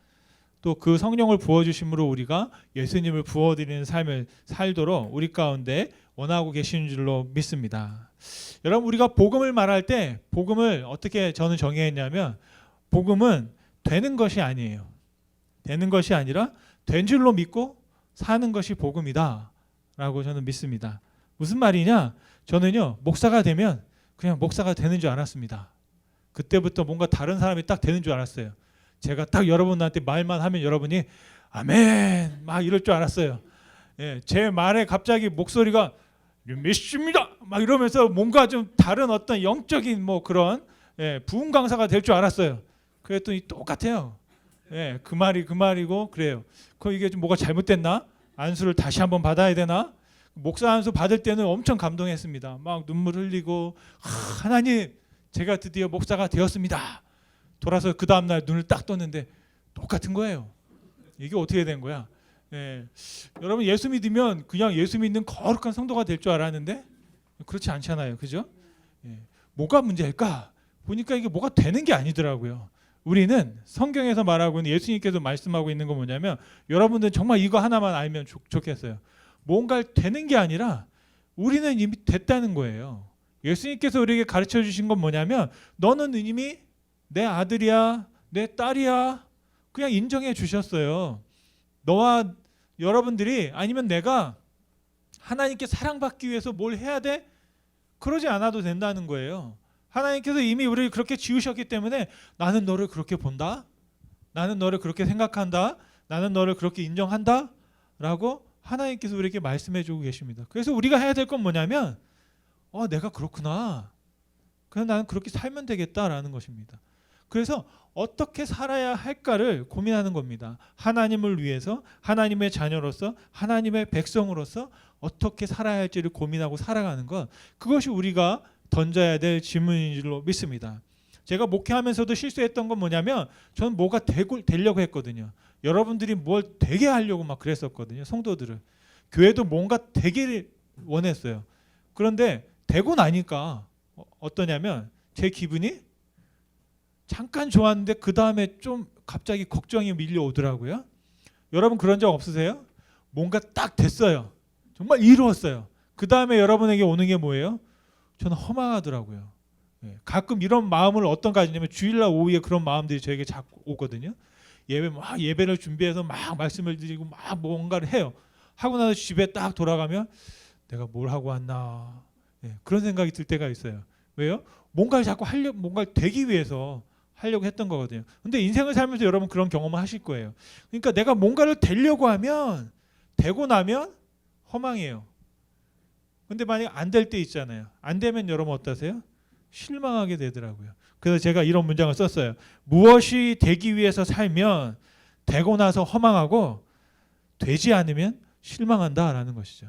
또 그 성령을 부어주심으로 우리가 예수님을 부어드리는 삶을 살도록 우리 가운데 원하고 계시는 줄로 믿습니다. 여러분 우리가 복음을 말할 때 복음을 어떻게 저는 정의했냐면 복음은 되는 것이 아니에요. 되는 것이 아니라 된 줄로 믿고 사는 것이 복음이다 라고 저는 믿습니다. 무슨 말이냐? 저는요 목사가 되면 그냥 목사가 되는 줄 알았습니다. 그때부터 뭔가 다른 사람이 딱 되는 줄 알았어요. 제가 딱 여러분한테 말만 하면 여러분이 아멘 막 이럴 줄 알았어요. 제 말에 갑자기 목소리가 믿습니다 막 이러면서 뭔가 좀 다른 어떤 영적인 그런 부흥 강사가 될 줄 알았어요. 그랬더니 똑같아요. 그 말이 그 말이고 그래요. 이게 좀 뭐가 잘못됐나? 안수를 다시 한번 받아야 되나? 목사 안수 받을 때는 엄청 감동했습니다. 막 눈물 흘리고 하나님 제가 드디어 목사가 되었습니다. 돌아서 그 다음날 눈을 딱 떴는데 똑같은 거예요. 이게 어떻게 된 거야? 여러분 예수 믿으면 그냥 예수 믿는 거룩한 성도가 될 줄 알았는데 그렇지 않잖아요. 그죠? 뭐가 문제일까? 보니까 이게 뭐가 되는 게 아니더라고요. 우리는 성경에서 말하고 있는 예수님께서 말씀하고 있는 건 뭐냐면 여러분들 정말 이거 하나만 알면 좋겠어요. 뭔가 되는 게 아니라 우리는 이미 됐다는 거예요. 예수님께서 우리에게 가르쳐 주신 건 뭐냐면 너는 이미 내 아들이야, 내 딸이야. 그냥 인정해 주셨어요. 너와 여러분들이 아니면 내가 하나님께 사랑받기 위해서 뭘 해야 돼? 그러지 않아도 된다는 거예요. 하나님께서 이미 우리를 그렇게 지으셨기 때문에 나는 너를 그렇게 본다. 나는 너를 그렇게 생각한다. 나는 너를 그렇게 인정한다. 라고 하나님께서 우리에게 말씀해 주고 계십니다. 그래서 우리가 해야 될 건 뭐냐면 내가 그렇구나. 그래서 나는 그렇게 살면 되겠다라는 것입니다. 그래서 어떻게 살아야 할까를 고민하는 겁니다. 하나님을 위해서 하나님의 자녀로서 하나님의 백성으로서 어떻게 살아야 할지를 고민하고 살아가는 것, 그것이 우리가 던져야 될 질문인 줄로 믿습니다. 제가 목회하면서도 실수했던 건 뭐냐면 저는 뭐가 되려고 했거든요. 여러분들이 뭘 되게 하려고 막 그랬었거든요. 성도들을. 교회도 뭔가 되게 원했어요. 그런데 되고 나니까 어떠냐면 제 기분이 잠깐 좋았는데 그 다음에 좀 갑자기 걱정이 밀려오더라고요. 여러분 그런 적 없으세요? 뭔가 딱 됐어요. 정말 이루었어요. 그 다음에 여러분에게 오는 게 뭐예요? 저는 허망하더라고요. 가끔 이런 마음을 어떤 가지냐면 주일날 오후에 그런 마음들이 저에게 자꾸 오거든요. 예배를 준비해서 막 말씀을 드리고 막 뭔가를 해요. 하고 나서 집에 딱 돌아가면 내가 뭘 하고 왔나, 그런 생각이 들 때가 있어요. 왜요? 뭔가를 자꾸 뭔가를 되기 위해서 하려고 했던 거거든요. 근데 인생을 살면서 여러분 그런 경험을 하실 거예요. 그러니까 내가 뭔가를 되려고 하면 되고 나면 허망해요. 근데 만약 안 될 때 있잖아요. 안 되면 여러분 어떠세요? 실망하게 되더라고요. 그래서 제가 이런 문장을 썼어요. 무엇이 되기 위해서 살면 되고 나서 허망하고 되지 않으면 실망한다라는 것이죠.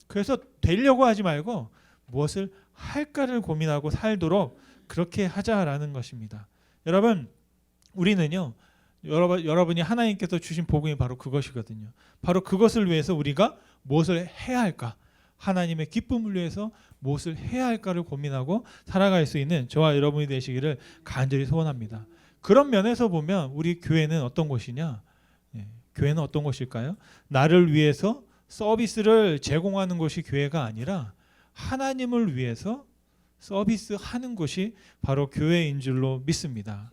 그래서 되려고 하지 말고 무엇을 할까를 고민하고 살도록 그렇게 하자라는 것입니다. 여러분, 우리는요, 여러분이 하나님께서 주신 복음이 바로 그것이거든요. 바로 그것을 위해서 우리가 무엇을 해야 할까? 하나님의 기쁨을 위해서 무엇을 해야 할까를 고민하고 살아갈 수 있는 저와 여러분이 되시기를 간절히 소원합니다. 그런 면에서 보면 우리 교회는 어떤 곳이냐? 교회는 어떤 곳일까요? 나를 위해서 서비스를 제공하는 곳이 교회가 아니라 하나님을 위해서 서비스하는 곳이 바로 교회인 줄로 믿습니다.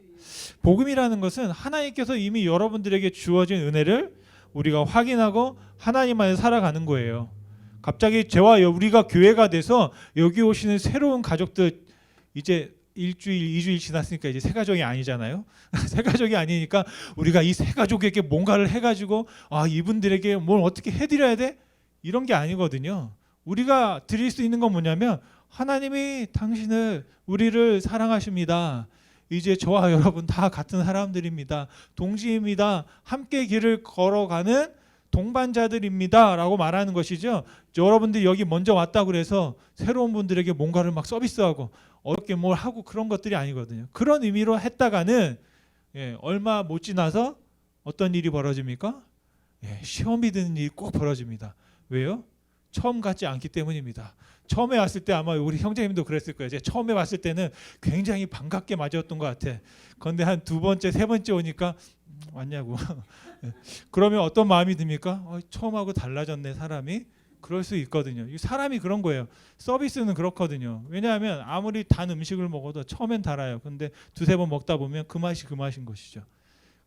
복음이라는 것은 하나님께서 이미 여러분들에게 주어진 은혜를 우리가 확인하고 하나님 안에 살아가는 거예요. 갑자기 저와 우리가 교회가 돼서 여기 오시는 새로운 가족들, 이제 일주일, 2주일 지났으니까 이제 새 가족이 아니잖아요. 새 가족이 아니니까 우리가 이 새 가족에게 뭔가를 해가지고 이분들에게 뭘 어떻게 해드려야 돼? 이런 게 아니거든요. 우리가 드릴 수 있는 건 뭐냐면 하나님이 우리를 사랑하십니다. 이제 저와 여러분 다 같은 사람들입니다. 동지입니다. 함께 길을 걸어가는 동반자들입니다 라고 말하는 것이죠. 여러분들이 여기 먼저 왔다고 그래서 새로운 분들에게 뭔가를 막 서비스하고 어렵게 뭘 하고 그런 것들이 아니거든요. 그런 의미로 했다가는 얼마 못 지나서 어떤 일이 벌어집니까? 시험이 드는 일이 꼭 벌어집니다. 왜요? 처음 같지 않기 때문입니다. 처음에 왔을 때 아마 우리 형제님도 그랬을 거예요. 제가 처음에 왔을 때는 굉장히 반갑게 맞았던 것 같아. 그런데 한 두 번째, 세 번째 오니까 왔냐고. 그러면 어떤 마음이 듭니까? 처음하고 달라졌네 사람이. 그럴 수 있거든요. 사람이 그런 거예요. 서비스는 그렇거든요. 왜냐하면 아무리 단 음식을 먹어도 처음엔 달아요. 근데 두세 번 먹다 보면 그 맛이 그 맛인 것이죠.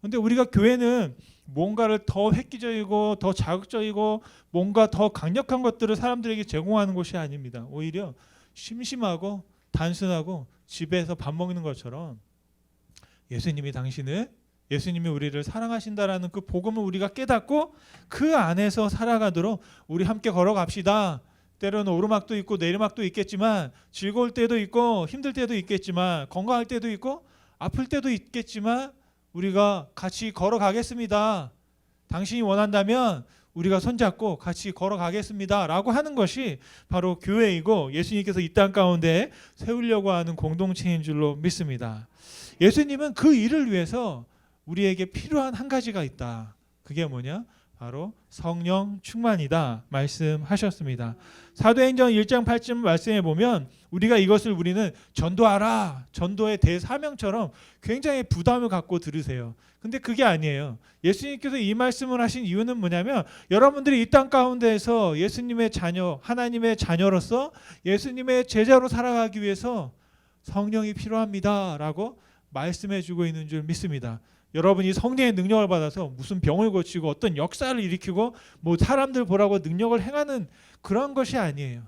근데 우리가 교회는 뭔가를 더 획기적이고 더 자극적이고 뭔가 더 강력한 것들을 사람들에게 제공하는 곳이 아닙니다. 오히려 심심하고 단순하고 집에서 밥 먹는 것처럼 예수님이 우리를 사랑하신다라는 그 복음을 우리가 깨닫고 그 안에서 살아가도록 우리 함께 걸어갑시다. 때로는 오르막도 있고 내리막도 있겠지만 즐거울 때도 있고 힘들 때도 있겠지만 건강할 때도 있고 아플 때도 있겠지만 우리가 같이 걸어가겠습니다. 당신이 원한다면 우리가 손잡고 같이 걸어가겠습니다 라고 하는 것이 바로 교회이고 예수님께서 이 땅 가운데 세우려고 하는 공동체인 줄로 믿습니다. 예수님은 그 일을 위해서 우리에게 필요한 한 가지가 있다. 그게 뭐냐? 바로 성령 충만이다 말씀하셨습니다. 사도행전 1장 8절 말씀에 보면 우리가 이것을 우리는 전도하라, 전도의 대사명처럼 굉장히 부담을 갖고 들으세요. 근데 그게 아니에요. 예수님께서 이 말씀을 하신 이유는 뭐냐면 여러분들이 이 땅 가운데에서 예수님의 자녀, 하나님의 자녀로서 예수님의 제자로 살아가기 위해서 성령이 필요합니다라고 말씀해주고 있는 줄 믿습니다. 여러분이 성령의 능력을 받아서 무슨 병을 고치고 어떤 역사를 일으키고 뭐 사람들 보라고 능력을 행하는 그런 것이 아니에요.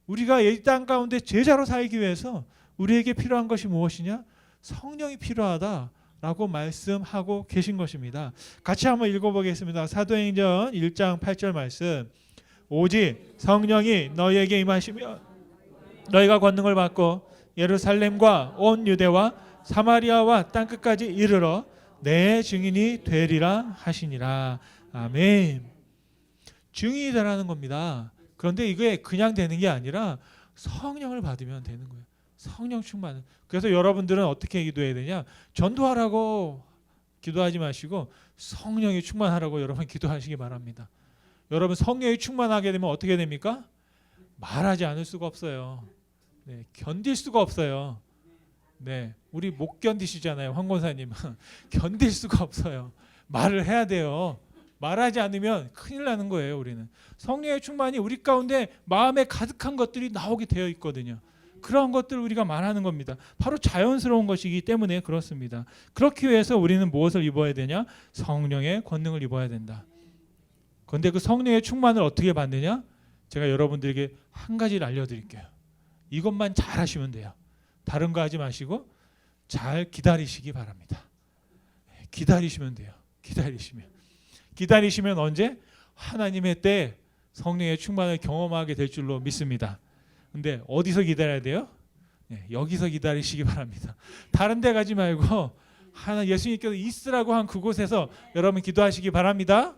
우리가 이 땅 가운데 제자로 살기 위해서 우리에게 필요한 것이 무엇이냐? 성령이 필요하다라고 말씀하고 계신 것입니다. 같이 한번 읽어보겠습니다. 사도행전 1장 8절 말씀. 오직 성령이 너희에게 임하시면 너희가 권능을 받고 예루살렘과 온 유대와 사마리아와 땅끝까지 이르러 내 증인이 되리라 하시니라. 아멘. 증인이 되라는 겁니다. 그런데 이게 그냥 되는 게 아니라 성령을 받으면 되는 거예요. 성령 충만. 그래서 여러분들은 어떻게 기도해야 되냐? 전도하라고 기도하지 마시고 성령이 충만하라고 여러분 기도하시기 바랍니다. 여러분 성령이 충만하게 되면 어떻게 됩니까? 말하지 않을 수가 없어요. 네, 견딜 수가 없어요. 네, 우리 못 견디시잖아요, 황 권사님. 견딜 수가 없어요. 말을 해야 돼요. 말하지 않으면 큰일 나는 거예요. 우리는 성령의 충만이 우리 가운데 마음에 가득한 것들이 나오게 되어 있거든요. 그런 것들을 우리가 말하는 겁니다. 바로 자연스러운 것이기 때문에 그렇습니다. 그렇기 위해서 우리는 무엇을 입어야 되냐? 성령의 권능을 입어야 된다. 그런데 그 성령의 충만을 어떻게 받느냐? 제가 여러분들에게 한 가지를 알려드릴게요. 이것만 잘 하시면 돼요. 다른 거 하지 마시고 잘 기다리시기 바랍니다. 기다리시면 돼요. 기다리시면 언제? 하나님의 때 성령의 충만을 경험하게 될 줄로 믿습니다. 근데 어디서 기다려야 돼요? 여기서 기다리시기 바랍니다. 다른 데 가지 말고 예수님께서 있으라고 한 그곳에서 여러분 기도하시기 바랍니다.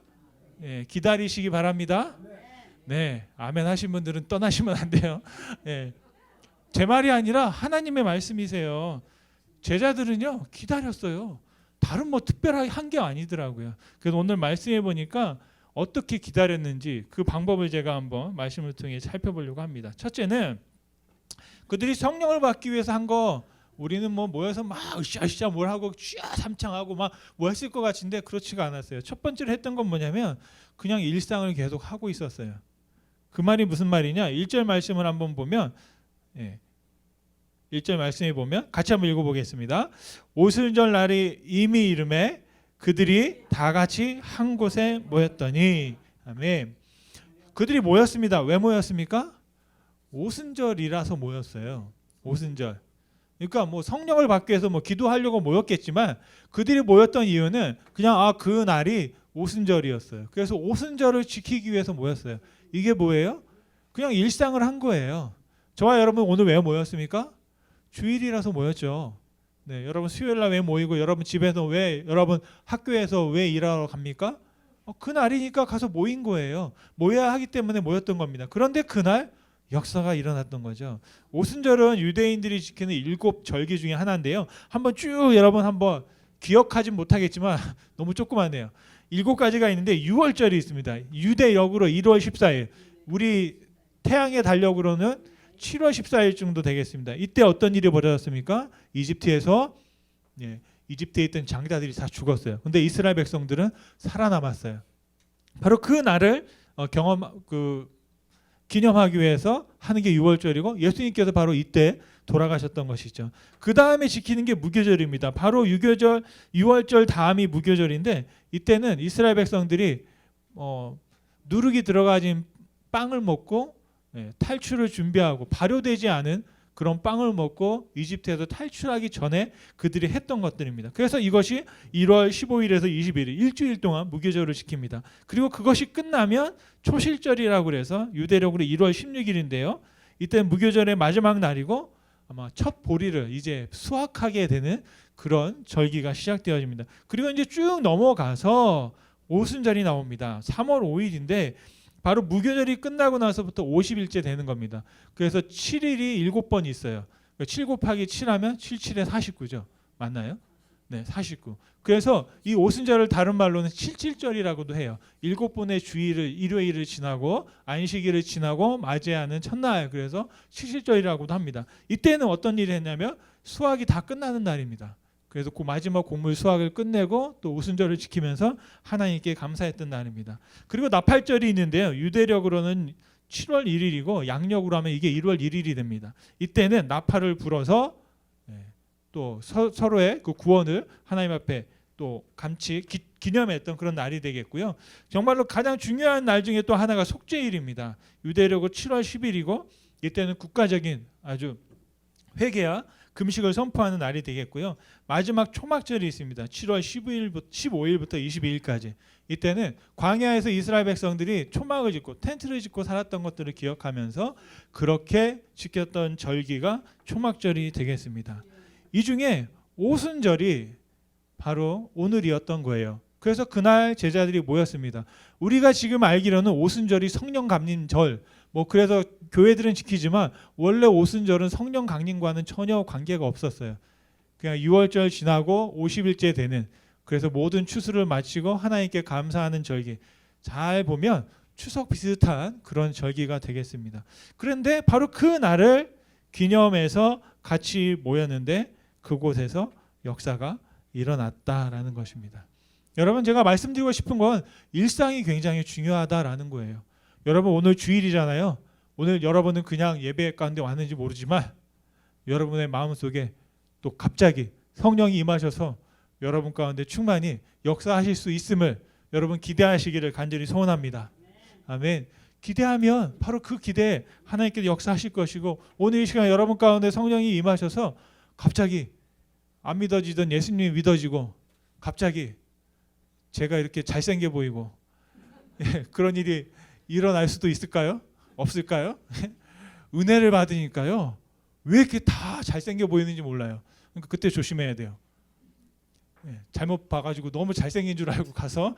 기다리시기 바랍니다. 네, 아멘 하신 분들은 떠나시면 안 돼요. 제 말이 아니라 하나님의 말씀이세요. 제자들은요 기다렸어요. 다른 뭐 특별하게 한 게 아니더라고요. 그래서 오늘 말씀해 보니까 어떻게 기다렸는지 그 방법을 제가 한번 말씀을 통해 살펴보려고 합니다. 첫째는 그들이 성령을 받기 위해서 한 거 우리는 뭐 모여서 막 으쌰으쌰 뭘 하고 쥐야 삼창하고 막 뭐 했을 것 같은데 그렇지가 않았어요. 첫 번째로 했던 건 뭐냐면 그냥 일상을 계속 하고 있었어요. 그 말이 무슨 말이냐? 1절 말씀을 한번 보면 1절 말씀에 보면 같이 한번 읽어보겠습니다. 오순절 날이 이미 이름에 그들이 다 같이 한 곳에 모였더니 아멘. 그들이 모였습니다. 왜 모였습니까? 오순절이라서 모였어요. 오순절. 그러니까 뭐 성령을 받기 위해서 뭐 기도하려고 모였겠지만 그들이 모였던 이유는 그냥 그 날이 오순절이었어요. 그래서 오순절을 지키기 위해서 모였어요. 이게 뭐예요? 그냥 일상을 한 거예요. 저와 여러분 오늘 왜 모였습니까? 주일이라서 모였죠. 네, 여러분 수요일 날 왜 모이고 여러분 집에서 왜 여러분 학교에서 왜 일하러 갑니까? 그 날이니까 가서 모인 거예요. 모여야 하기 때문에 모였던 겁니다. 그런데 그날 역사가 일어났던 거죠. 오순절은 유대인들이 지키는 7절기 중에 하나인데요. 한번 쭉 여러분 한번 기억하진 못하겠지만 너무 조그만해요. 7가지가 있는데 6월절이 있습니다. 유대역으로 1월 14일, 우리 태양의 달력으로는 7월 14일 정도 되겠습니다. 이때 어떤 일이 벌어졌습니까? 이집트에서 이집트에 있던 장자들이 다 죽었어요. 근데 이스라엘 백성들은 살아남았어요. 바로 그 날을 기념하기 위해서 하는 게 6월절이고 예수님께서 바로 이때 돌아가셨던 것이죠. 그 다음에 지키는 게 무교절입니다. 바로 6월절 다음이 무교절인데 이때는 이스라엘 백성들이 누룩이 들어가진 빵을 먹고 탈출을 준비하고 발효되지 않은 그런 빵을 먹고 이집트에서 탈출하기 전에 그들이 했던 것들입니다. 그래서 이것이 1월 15일에서 21일 일주일 동안 무교절을 지킵니다. 그리고 그것이 끝나면 초실절이라고 그래서 유대력으로 1월 16일인데요. 이때는 무교절의 마지막 날이고 아마 첫 보리를 이제 수확하게 되는 그런 절기가 시작되어집니다. 그리고 이제 쭉 넘어가서 오순절이 나옵니다. 3월 5일인데 바로 무교절이 끝나고 나서부터 50일째 되는 겁니다. 그래서 7일이 7번 있어요. 7 곱하기 7 하면 7, 7에 49죠. 맞나요? 네, 49. 그래서 이 오순절을 다른 말로는 칠칠절이라고도 해요. 7번의 주일을 일요일을 지나고 안식일을 지나고 맞이하는 첫날, 그래서 칠칠절이라고도 합니다. 이때는 어떤 일을 했냐면 수학이 다 끝나는 날입니다. 그래서 그 마지막 곡물 수학을 끝내고 또 오순절을 지키면서 하나님께 감사했던 날입니다. 그리고 나팔절이 있는데요. 유대력으로는 7월 1일이고 양력으로 하면 이게 1월 1일이 됩니다. 이때는 나팔을 불어서 또 서로의 그 구원을 하나님 앞에 또 기념했던 그런 날이 되겠고요. 정말로 가장 중요한 날 중에 또 하나가 속죄일입니다. 유대력은 7월 10일이고 이때는 국가적인 아주 회개와 금식을 선포하는 날이 되겠고요. 마지막 초막절이 있습니다. 7월 15일부터 22일까지. 이때는 광야에서 이스라엘 백성들이 초막을 짓고 텐트를 짓고 살았던 것들을 기억하면서 그렇게 지켰던 절기가 초막절이 되겠습니다. 이 중에 오순절이 바로 오늘이었던 거예요. 그래서 그날 제자들이 모였습니다. 우리가 지금 알기로는 오순절이 성령 강림절, 그래서 교회들은 지키지만 원래 오순절은 성령 강림과는 전혀 관계가 없었어요. 그냥 6월절 지나고 50일째 되는, 그래서 모든 추수를 마치고 하나님께 감사하는 절기. 잘 보면 추석 비슷한 그런 절기가 되겠습니다. 그런데 바로 그 날을 기념해서 같이 모였는데 그곳에서 역사가 일어났다라는 것입니다. 여러분, 제가 말씀드리고 싶은 건 일상이 굉장히 중요하다라는 거예요. 여러분, 오늘 주일이잖아요. 오늘 여러분은 그냥 예배 가운데 왔는지 모르지만 여러분의 마음속에 또 갑자기 성령이 임하셔서 여러분 가운데 충만히 역사하실 수 있음을 여러분 기대하시기를 간절히 소원합니다. 아멘. 기대하면 바로 그 기대에 하나님께서 역사하실 것이고, 오늘 이 시간 여러분 가운데 성령이 임하셔서 갑자기 안 믿어지던 예수님이 믿어지고, 갑자기 제가 이렇게 잘생겨 보이고 그런 일이 일어날 수도 있을까요? 없을까요? 은혜를 받으니까요. 왜 이렇게 다 잘생겨 보이는지 몰라요. 그러니까 그때 조심해야 돼요. 잘못 봐가지고 너무 잘생긴 줄 알고 가서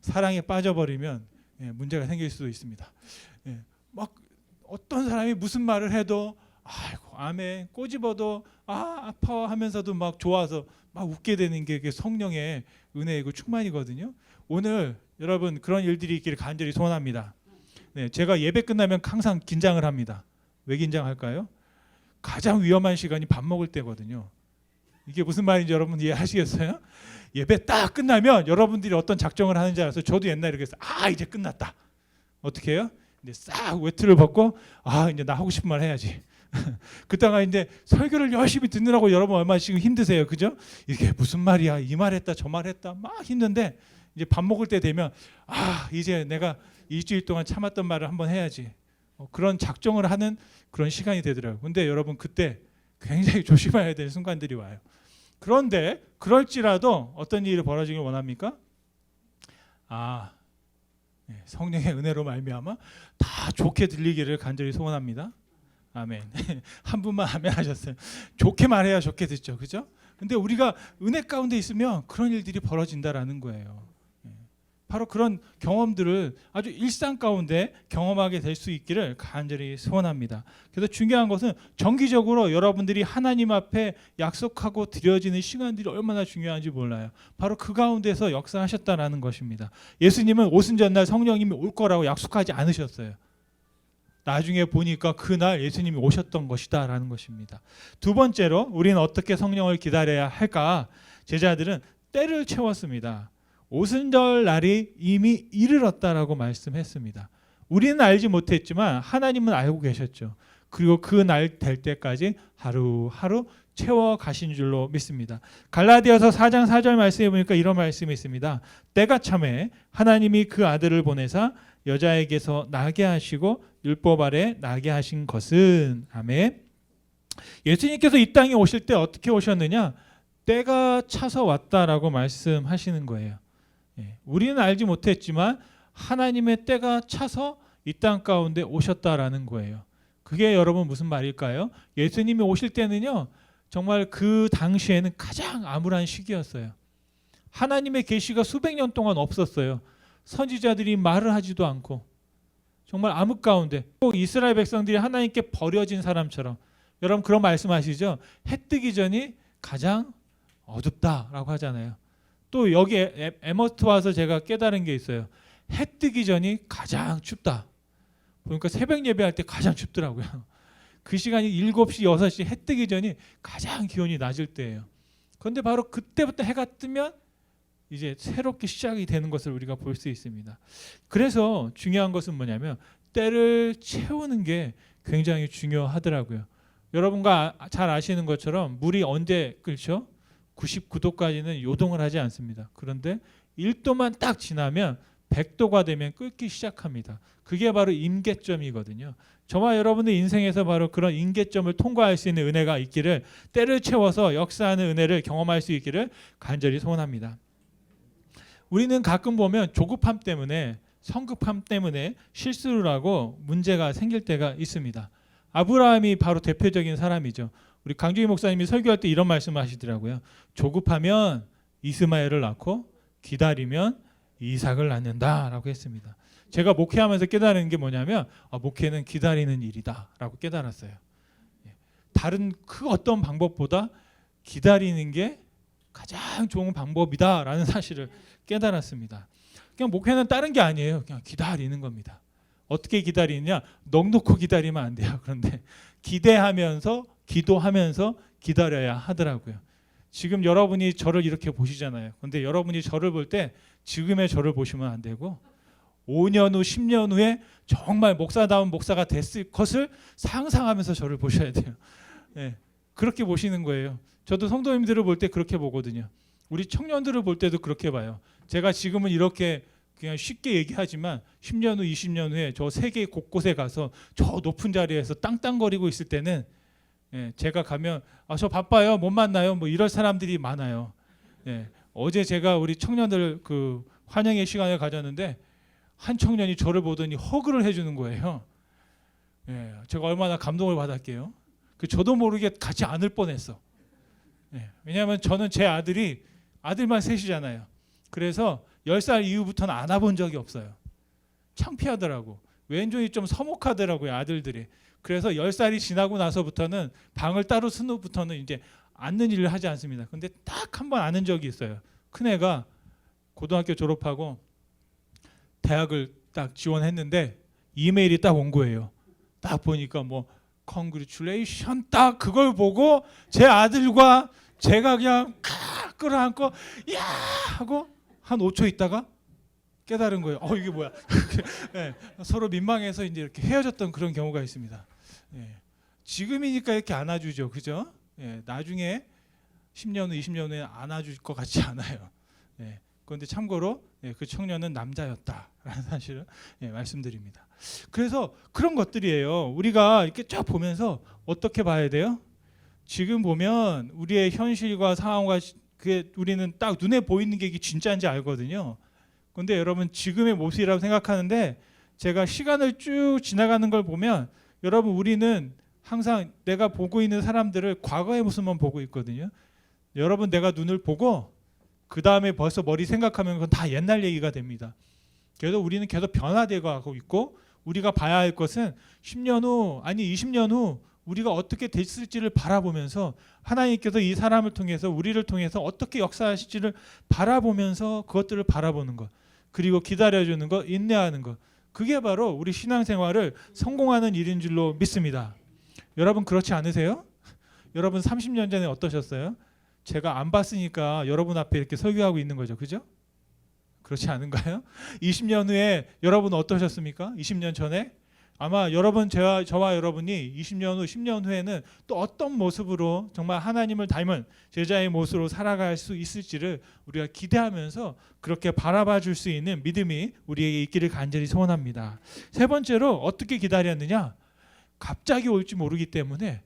사랑에 빠져버리면 문제가 생길 수도 있습니다. 막 어떤 사람이 무슨 말을 해도 아이고 아멘 꼬집어도 아파하면서도 막 좋아서 막 웃게 되는 게 성령의 은혜이고 충만이거든요. 오늘 여러분 그런 일들이 있기를 간절히 소원합니다. 제가 예배 끝나면 항상 긴장을 합니다. 왜 긴장할까요? 가장 위험한 시간이 밥 먹을 때거든요. 이게 무슨 말인지 여러분 이해하시겠어요? 예배 딱 끝나면 여러분들이 어떤 작정을 하는지 알아서, 저도 옛날에 그랬어요. 이제 끝났다. 어떻게 해요? 이제 싹 외투를 벗고 이제 나 하고 싶은 말 해야지. 그다가 이제 설교를 열심히 듣느라고 여러분 얼마나 지금 힘드세요, 그죠? 이게 무슨 말이야, 이 말했다 저 말했다 막 힘든데, 이제 밥 먹을 때 되면 이제 내가 일주일 동안 참았던 말을 한번 해야지. 그런 작정을 하는 그런 시간이 되더라고요. 근데 여러분 그때 굉장히 조심해야 될 순간들이 와요. 그런데 그럴지라도 어떤 일이 벌어지길 원합니까? 성령의 은혜로 말미암아 다 좋게 들리기를 간절히 소원합니다. 아멘. 한 분만 아멘 하셨어요. 좋게 말해야 좋게 듣죠, 그죠? 근데 우리가 은혜 가운데 있으면 그런 일들이 벌어진다라는 거예요. 바로 그런 경험들을 아주 일상 가운데 경험하게 될 수 있기를 간절히 소원합니다. 그래서 중요한 것은 정기적으로 여러분들이 하나님 앞에 약속하고 드려지는 시간들이 얼마나 중요한지 몰라요. 바로 그 가운데서 역사하셨다라는 것입니다. 예수님은 오순절날 성령님이 올 거라고 약속하지 않으셨어요. 나중에 보니까 그날 예수님이 오셨던 것이다라는 것입니다. 두 번째로 우리는 어떻게 성령을 기다려야 할까? 제자들은 때를 채웠습니다. 오순절 날이 이미 이르렀다라고 말씀했습니다. 우리는 알지 못했지만 하나님은 알고 계셨죠. 그리고 그 날 될 때까지 하루하루 채워 가신 줄로 믿습니다. 갈라디아서 4장 4절 말씀에 보니까 이런 말씀이 있습니다. 때가 참에 하나님이 그 아들을 보내사 여자에게서 나게 하시고 율법 아래 나게 하신 것은, 아멘. 예수님께서 이 땅에 오실 때 어떻게 오셨느냐? 때가 차서 왔다라고 말씀하시는 거예요. 우리는 알지 못했지만 하나님의 때가 차서 이 땅 가운데 오셨다라는 거예요. 그게 여러분 무슨 말일까요? 예수님이 오실 때는요, 정말 그 당시에는 가장 암울한 시기였어요. 하나님의 계시가 수백 년 동안 없었어요. 선지자들이 말을 하지도 않고 정말 암흑 가운데, 꼭 이스라엘 백성들이 하나님께 버려진 사람처럼. 여러분 그런 말씀하시죠? 해 뜨기 전이 가장 어둡다라고 하잖아요. 또 여기 에머스트 와서 제가 깨달은 게 있어요. 해 뜨기 전이 가장 춥다. 보니까 새벽 예배할 때 가장 춥더라고요. 그 시간이 7시, 6시 해 뜨기 전이 가장 기온이 낮을 때예요. 그런데 바로 그때부터 해가 뜨면 이제 새롭게 시작이 되는 것을 우리가 볼 수 있습니다. 그래서 중요한 것은 뭐냐면 때를 채우는 게 굉장히 중요하더라고요. 여러분과 잘 아시는 것처럼 물이 언제 끓죠? 99도까지는 요동을 하지 않습니다. 그런데 1도만 딱 지나면 100도가 되면 끓기 시작합니다. 그게 바로 임계점이거든요. 저와 여러분의 인생에서 바로 그런 임계점을 통과할 수 있는 은혜가 있기를, 때를 채워서 역사하는 은혜를 경험할 수 있기를 간절히 소원합니다. 우리는 가끔 보면 조급함 때문에, 성급함 때문에 실수를 하고 문제가 생길 때가 있습니다. 아브라함이 바로 대표적인 사람이죠. 우리 강주희 목사님이 설교할 때 이런 말씀을 하시더라고요. 조급하면 이스마엘을 낳고 기다리면 이삭을 낳는다라고 했습니다. 제가 목회하면서 깨달은 게 뭐냐면 목회는 기다리는 일이다라고 깨달았어요. 다른 그 어떤 방법보다 기다리는 게 가장 좋은 방법이다라는 사실을 깨달았습니다. 그냥 목회는 다른 게 아니에요. 그냥 기다리는 겁니다. 어떻게 기다리느냐? 넋놓고 기다리면 안 돼요. 그런데 기대하면서 기도하면서 기다려야 하더라고요. 지금 여러분이 저를 이렇게 보시잖아요. 그런데 여러분이 저를 볼 때 지금의 저를 보시면 안 되고 5년 후, 10년 후에 정말 목사다운 목사가 됐을 것을 상상하면서 저를 보셔야 돼요. 네, 그렇게 보시는 거예요. 저도 성도님들을 볼 때 그렇게 보거든요. 우리 청년들을 볼 때도 그렇게 봐요. 제가 지금은 이렇게 그냥 쉽게 얘기하지만 10년 후, 20년 후에 저 세계 곳곳에 가서 저 높은 자리에서 땅땅거리고 있을 때는 제가 가면 저 바빠요, 못 만나요, 뭐 이럴 사람들이 많아요. 어제 제가 우리 청년들 그 환영의 시간을 가졌는데 한 청년이 저를 보더니 허그를 해주는 거예요. 제가 얼마나 감동을 받았게요. 저도 모르게 같이 안을 뻔했어. 왜냐하면 저는 제 아들만 셋이잖아요. 그래서 10살 이후부터는 안아본 적이 없어요. 창피하더라고. 왼쪽이 좀 서먹하더라고요, 아들들이. 그래서 10살이 지나고 나서부터는 방을 따로 쓴 후부터는 이제 안는 일을 하지 않습니다. 근데 딱 한 번 안은 적이 있어요. 큰애가 고등학교 졸업하고 대학을 딱 지원했는데 이메일이 딱 온 거예요. 딱 보니까 뭐 컨그리츄레이션, 딱 그걸 보고 제 아들과 제가 그냥 끌어안고 야 하고 한 5초 있다가 깨달은 거예요. 이게 뭐야? 서로 민망해서 이제 이렇게 헤어졌던 그런 경우가 있습니다. 지금이니까 이렇게 안아주죠, 그죠? 나중에 10년 후, 20년 후에 안아줄 것 같지 않아요. 그런데 참고로 그 청년은 남자였다라는 사실을 말씀드립니다. 그래서 그런 것들이에요. 우리가 이렇게 쫙 보면서 어떻게 봐야 돼요? 지금 보면 우리의 현실과 상황과 그게 우리는 딱 눈에 보이는 게 이게 진짜인지 알거든요. 그런데 여러분 지금의 모습이라고 생각하는데 제가 시간을 쭉 지나가는 걸 보면 여러분 우리는 항상 내가 보고 있는 사람들을 과거의 모습만 보고 있거든요. 여러분 내가 눈을 보고 그 다음에 벌써 머리 생각하면 그건 다 옛날 얘기가 됩니다. 그래서 우리는 계속 변화되어 가고 있고 우리가 봐야 할 것은 10년 후 아니 20년 후 우리가 어떻게 됐을지를 바라보면서 하나님께서 이 사람을 통해서 우리를 통해서 어떻게 역사하실지를 바라보면서 그것들을 바라보는 것, 그리고 기다려주는 것, 인내하는 것, 그게 바로 우리 신앙생활을 성공하는 일인 줄로 믿습니다. 여러분 그렇지 않으세요? 여러분 30년 전에 어떠셨어요? 제가 안 봤으니까 여러분 앞에 이렇게 설교하고 있는 거죠, 그죠? 그렇지 않은가요? 20년 후에 여러분 어떠셨습니까? 20년 전에 아마 여러분 저와 여러분이 20년 후 10년 후에는 또 어떤 모습으로 정말 하나님을 닮은 제자의 모습으로 살아갈 수 있을지를 우리가 기대하면서 그렇게 바라봐 줄 수 있는 믿음이 우리에게 있기를 간절히 소원합니다. 세 번째로 어떻게 기다렸느냐? 갑자기 올지 모르기 때문에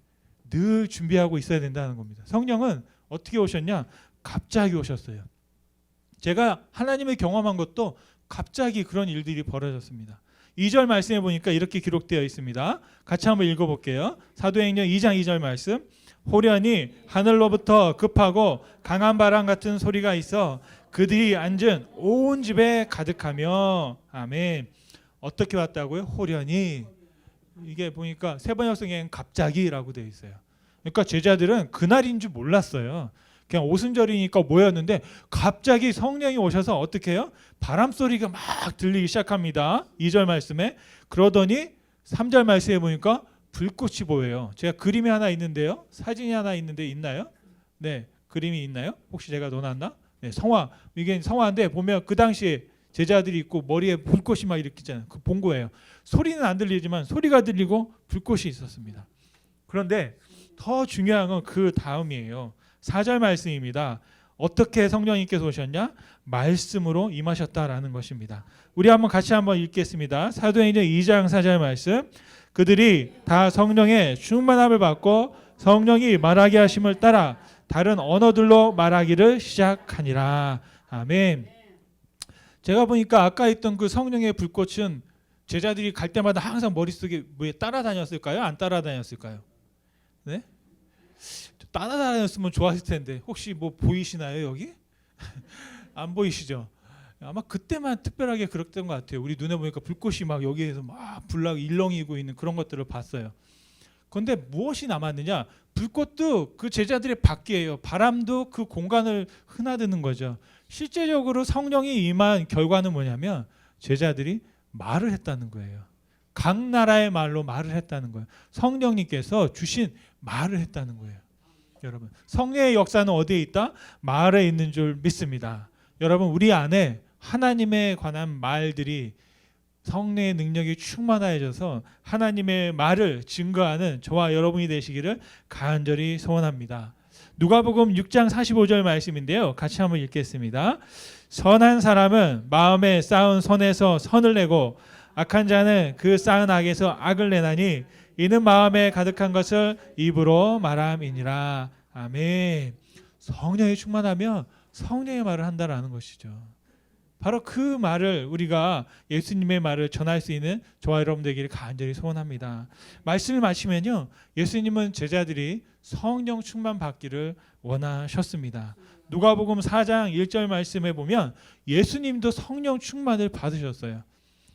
늘 준비하고 있어야 된다는 겁니다. 성령은 어떻게 오셨냐? 갑자기 오셨어요. 제가 하나님을 경험한 것도 갑자기 그런 일들이 벌어졌습니다. 2절 말씀해 보니까 이렇게 기록되어 있습니다. 같이 한번 읽어볼게요. 사도행전 2장 2절 말씀. 호련히 하늘로부터 급하고 강한 바람 같은 소리가 있어 그들이 앉은 온 집에 가득하며. 아멘. 어떻게 왔다고요? 호련히. 이게 보니까 세번역성에는 갑자기라고 되어 있어요. 그러니까 제자들은 그날인 줄 몰랐어요. 그냥 오순절이니까 모였는데 갑자기 성령이 오셔서 어떻게 해요? 바람 소리가 막 들리기 시작합니다. 2절 말씀에. 그러더니 3절 말씀에 보니까 불꽃이 보여요. 제가 그림이 하나 있는데요. 사진이 하나 있는데 있나요? 네, 그림이 있나요? 혹시 제가 넣어놨나? 네, 성화. 이게 성화인데 보면 그 당시에 제자들이 있고 머리에 불꽃이 막 이렇게 있잖아요. 그 본 거예요. 소리는 안 들리지만 소리가 들리고 불꽃이 있었습니다. 그런데 더 중요한 건 그 다음이에요. 4절 말씀입니다. 어떻게 성령님께서 오셨냐? 말씀으로 임하셨다라는 것입니다. 우리 같이 한번 읽겠습니다. 사도행전 2장 4절 말씀. 그들이 다 성령의 충만함을 받고 성령이 말하게 하심을 따라 다른 언어들로 말하기를 시작하니라. 아멘. 제가 보니까 아까 있던 그 성령의 불꽃은 제자들이 갈 때마다 항상 머릿속에 뭐에 따라다녔을까요? 안 따라다녔을까요? 네? 따라다녔으면 좋았을 텐데 혹시 뭐 보이시나요 여기? 안 보이시죠? 아마 그때만 특별하게 그랬던 것 같아요. 우리 눈에 보니까 불꽃이 막 여기에서 막 불나고 일렁이고 있는 그런 것들을 봤어요. 그런데 무엇이 남았느냐? 불꽃도 그 제자들의 밖이에요. 바람도 그 공간을 흐나드는 거죠. 실제적으로 성령이 임한 결과는 뭐냐면 제자들이 말을 했다는 거예요. 각 나라의 말로 말을 했다는 거예요. 성령님께서 주신 말을 했다는 거예요. 여러분, 성령의 역사는 어디에 있다? 말에 있는 줄 믿습니다. 여러분, 우리 안에 하나님에 관한 말들이 성령의 능력이 충만해져서 하나님의 말을 증거하는 저와 여러분이 되시기를 간절히 소원합니다. 누가복음 6장 45절 말씀인데요. 같이 한번 읽겠습니다. 선한 사람은 마음에 쌓은 선에서 선을 내고 악한 자는 그 쌓은 악에서 악을 내나니 이는 마음에 가득한 것을 입으로 말함이니라. 아멘. 성령이 충만하면 성령의 말을 한다라는 것이죠. 바로 그 말을 우리가 예수님의 말을 전할 수 있는 저와 여러분 되기를 간절히 소원합니다. 말씀을 마치면요, 예수님은 제자들이 성령 충만 받기를 원하셨습니다. 누가복음 4장 1절 말씀에 보면 예수님도 성령 충만을 받으셨어요.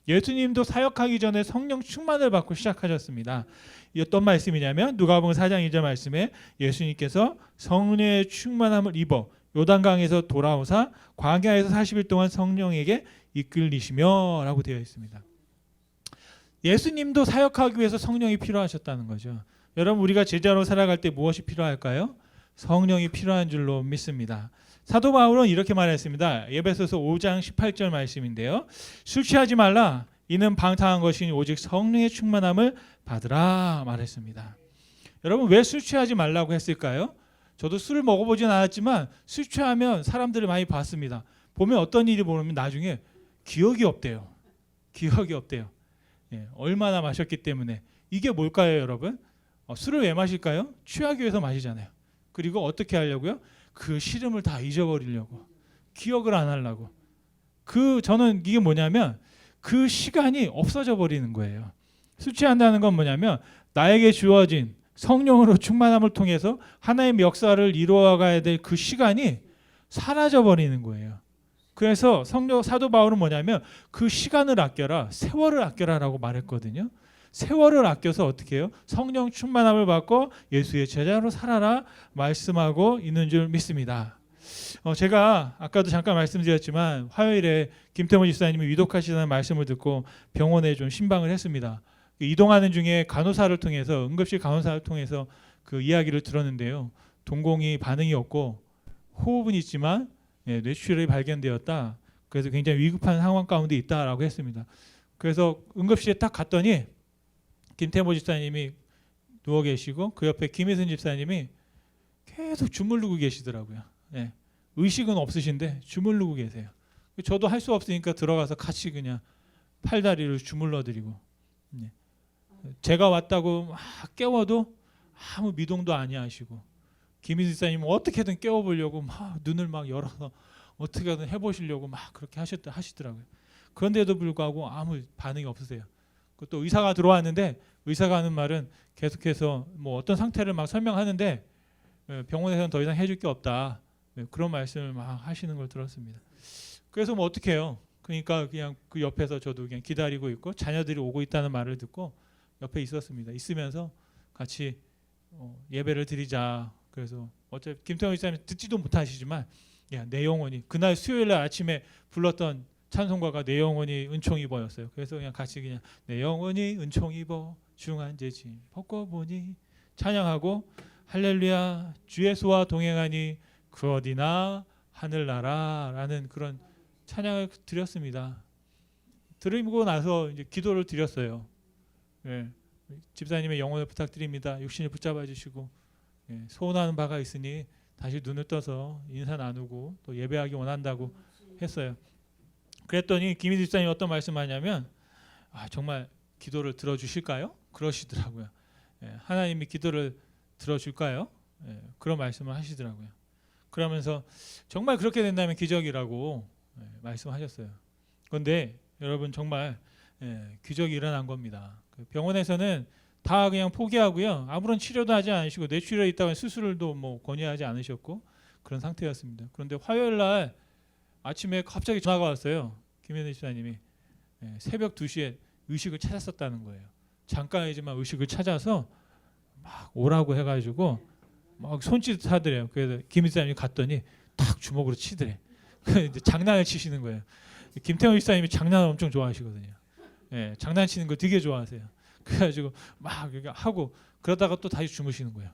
예수님도 사역하기 전에 성령 충만을 받고 시작하셨습니다. 이 어떤 말씀이냐면 누가복음 4장 2절 말씀에 예수님께서 성령의 충만함을 입어 요단강에서 돌아오사 광야에서 40일 동안 성령에게 이끌리시며 라고 되어 있습니다. 예수님도 사역하기 위해서 성령이 필요하셨다는 거죠. 여러분, 우리가 제자로 살아갈 때 무엇이 필요할까요? 성령이 필요한 줄로 믿습니다. 사도 바울은 이렇게 말했습니다. 에베소서 5장 18절 말씀인데요. 술 취하지 말라. 이는 방탕한 것이니 오직 성령의 충만함을 받으라 말했습니다. 여러분, 왜 술 취하지 말라고 했을까요? 저도 술을 먹어보진 않았지만 술 취하면 사람들을 많이 봤습니다. 보면 어떤 일이 보면 나중에 기억이 없대요. 기억이 없대요. 예, 얼마나 마셨기 때문에. 이게 뭘까요, 여러분? 술을 왜 마실까요? 취하기 위해서 마시잖아요. 그리고 어떻게 하려고요? 그 시름을 다 잊어버리려고. 기억을 안 하려고. 저는 이게 뭐냐면 그 시간이 없어져 버리는 거예요. 술 취한다는 건 뭐냐면 나에게 주어진 성령으로 충만함을 통해서 하나님의 역사를 이루어가야 될 그 시간이 사라져 버리는 거예요. 그래서 사도 바울은 뭐냐면 그 시간을 아껴라, 세월을 아껴라라고 말했거든요. 세월을 아껴서 어떻게 해요? 성령 충만함을 받고 예수의 제자로 살아라 말씀하고 있는 줄 믿습니다. 제가 아까도 잠깐 말씀드렸지만 화요일에 김태모 집사님이 위독하시다는 말씀을 듣고 병원에 좀 신방을 했습니다. 이동하는 중에 간호사를 통해서 응급실 간호사를 통해서 그 이야기를 들었는데요. 동공이 반응이 없고 호흡은 있지만 뇌출혈이 발견되었다. 그래서 굉장히 위급한 상황 가운데 있다라고 했습니다. 그래서 응급실에 딱 갔더니 김태모 집사님이 누워 계시고 그 옆에 김혜순 집사님이 계속 주물르고 계시더라고요. 의식은 없으신데 주물르고 계세요. 저도 할 수 없으니까 들어가서 같이 그냥 팔다리를 주물러드리고 제가 왔다고 막 깨워도 아무 미동도 아니하시고 김희수 집사님은 어떻게든 깨워보려고 막 눈을 막 열어서 어떻게든 해보시려고 막 그렇게 하시더라고요. 그런데도 불구하고 아무 반응이 없으세요. 또 의사가 들어왔는데 의사가 하는 말은 계속해서 뭐 어떤 상태를 막 설명하는데 병원에서는 더 이상 해줄 게 없다. 그런 말씀을 막 하시는 걸 들었습니다. 그래서 뭐 어떻게 해요? 그러니까 그냥 그 옆에서 저도 그냥 기다리고 있고 자녀들이 오고 있다는 말을 듣고 옆에 있었습니다. 있으면서 같이 예배를 드리자. 그래서 어차피 김태형 집사님 듣지도 못하시지만 야, 내 영혼이 그날 수요일 날 아침에 불렀던 찬송가가 내 영혼이 은총 입어였어요. 그래서 그냥 같이 그냥 내 영혼이 은총 입어 중한 재짐 벗고 보니 찬양하고 할렐루야 주 예수와 동행하니 그 어디나 하늘나라라는 그런 찬양을 드렸습니다. 드리고 나서 이제 기도를 드렸어요. 예, 집사님의 영혼을 부탁드립니다. 육신을 붙잡아 주시고 예, 소원하는 바가 있으니 다시 눈을 떠서 인사 나누고 또 예배하기 원한다고 했어요. 그랬더니 김희주 집사님이 어떤 말씀하냐면 정말 기도를 들어주실까요? 그러시더라고요. 예, 하나님이 기도를 들어줄까요? 예, 그런 말씀을 하시더라고요. 그러면서 정말 그렇게 된다면 기적이라고 말씀하셨어요. 그런데 여러분 정말 기적이 일어난 겁니다. 그 병원에서는 다 그냥 포기하고요. 아무런 치료도 하지 않으시고 뇌출혈이 있다고 수술도 뭐 권유하지 않으셨고 그런 상태였습니다. 그런데 화요일 날 아침에 갑자기 전화가 왔어요. 김현희 집사님이 새벽 2시에 의식을 찾았었다는 거예요. 잠깐이지만 의식을 찾아서 막 오라고 해가지고 막 손짓 하더래요. 그래서 김 집사님이 갔더니 탁 주먹으로 치더래. 이제 장난을 치시는 거예요. 김태형 집사님이 장난을 엄청 좋아하시거든요. 예, 장난치는 거 되게 좋아하세요. 그래가지고 막 이렇게 하고 그러다가 또 다시 주무시는 거예요.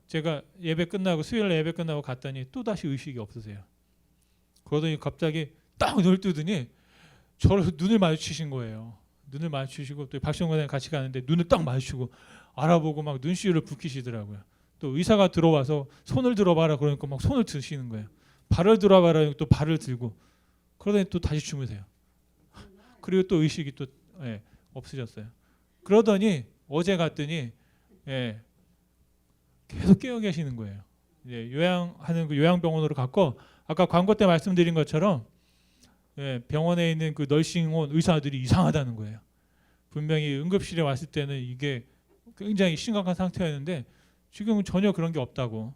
제가 예배 끝나고 수요일 예배 끝나고 갔더니 또 다시 의식이 없으세요. 그러더니 갑자기 딱 눈을 뜨더니 저를 눈을 마주치신 거예요. 눈을 마주치시고 또 박시영 권사님 같이 가는데 눈을 딱 마주치고 알아보고 막 눈시울을 붉히시더라고요. 또 의사가 들어와서 손을 들어봐라 그러니까 막 손을 드시는 거예요. 발을 들어봐라 또 발을 들고 그러더니 또 다시 주무세요. 그리고 또 의식이 또 없으셨어요. 그러더니 어제 갔더니 계속 깨어 계시는 거예요. 요양하는 그 요양병원으로 갔고 아까 광고 때 말씀드린 것처럼 병원에 있는 그 널싱온 의사들이 이상하다는 거예요. 분명히 응급실에 왔을 때는 이게 굉장히 심각한 상태였는데 지금은 전혀 그런 게 없다고.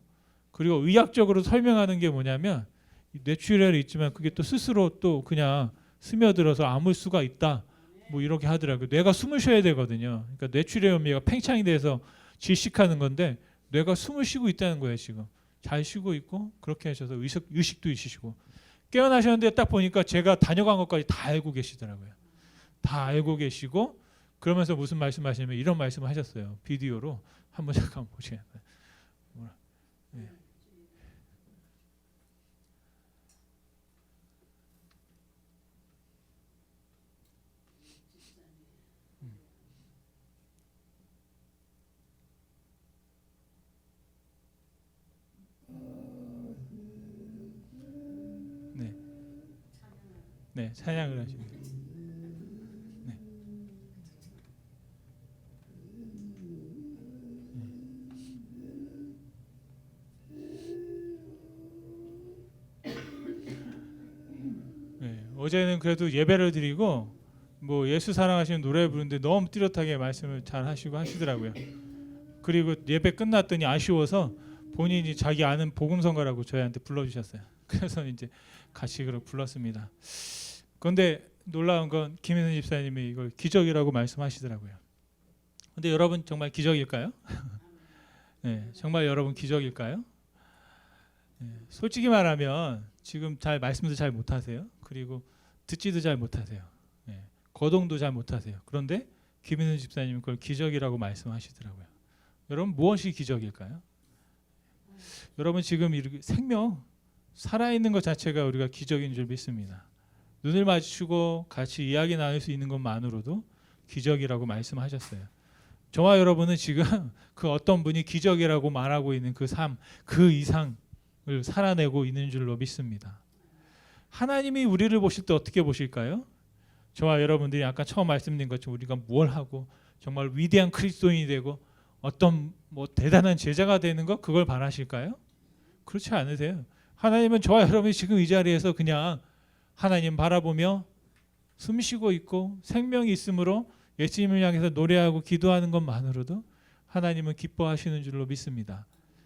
그리고 의학적으로 설명하는 게 뭐냐면 뇌출혈이 있지만 그게 또 스스로 또 그냥 스며들어서 아물 수가 있다. 뭐 이렇게 하더라고요. 뇌가 숨을 쉬어야 되거든요. 그러니까 뇌출혈 연미가 팽창이 돼서 질식하는 건데 뇌가 숨을 쉬고 있다는 거예요. 지금 잘 쉬고 있고 그렇게 하셔서 의식도 있으시고 깨어나셨는데 딱 보니까 제가 다녀간 것까지 다 알고 계시더라고요. 다 알고 계시고 그러면서 무슨 말씀하시냐면 이런 말씀을 하셨어요. 비디오로 한번 잠깐 보시겠어요? 네, 찬양을 하십니다. 네. 어제는 그래도 예배를 드리고 뭐 예수 사랑하시는 노래 부르는데 너무 뚜렷하게 말씀을 잘 하시고 하시더라고요. 그리고 예배 끝났더니 아쉬워서 본인이 자기 아는 복음성가라고 저희한테 불러주셨어요. 그래서 이제 같이 그렇게 불렀습니다. 그런데 놀라운 건 김현희 집사님이 이걸 기적이라고 말씀하시더라고요. 근데 여러분 정말 기적일까요? 네, 정말 여러분 기적일까요? 네, 솔직히 말하면 지금 잘 말씀도 잘 못하세요. 그리고 듣지도 잘 못하세요. 네, 거동도 잘 못하세요. 그런데 김현희 집사님은 그걸 기적이라고 말씀하시더라고요. 여러분 무엇이 기적일까요? 여러분 지금 이렇게 생명 살아있는 것 자체가 우리가 기적인 줄 믿습니다. 눈을 마주치고 같이 이야기 나눌 수 있는 것만으로도 기적이라고 말씀하셨어요. 저와 여러분은 지금 그 어떤 분이 기적이라고 말하고 있는 그 삶, 그 이상을 살아내고 있는 줄로 믿습니다. 하나님이 우리를 보실 때 어떻게 보실까요? 저와 여러분들이 아까 처음 말씀드린 것처럼 우리가 뭘 하고 정말 위대한 그리스도인이 되고 어떤 뭐 대단한 제자가 되는 것 그걸 바라실까요? 그렇지 않으세요. 하나님은 저와 여러분이 지금 이 자리에서 그냥 하나님 바라보며 숨 쉬고 있고 생명이 있으므로 예수님을 향해서 노래하고 기도하는 것만으로도 하나님은 기뻐하시는 줄로 믿습니다.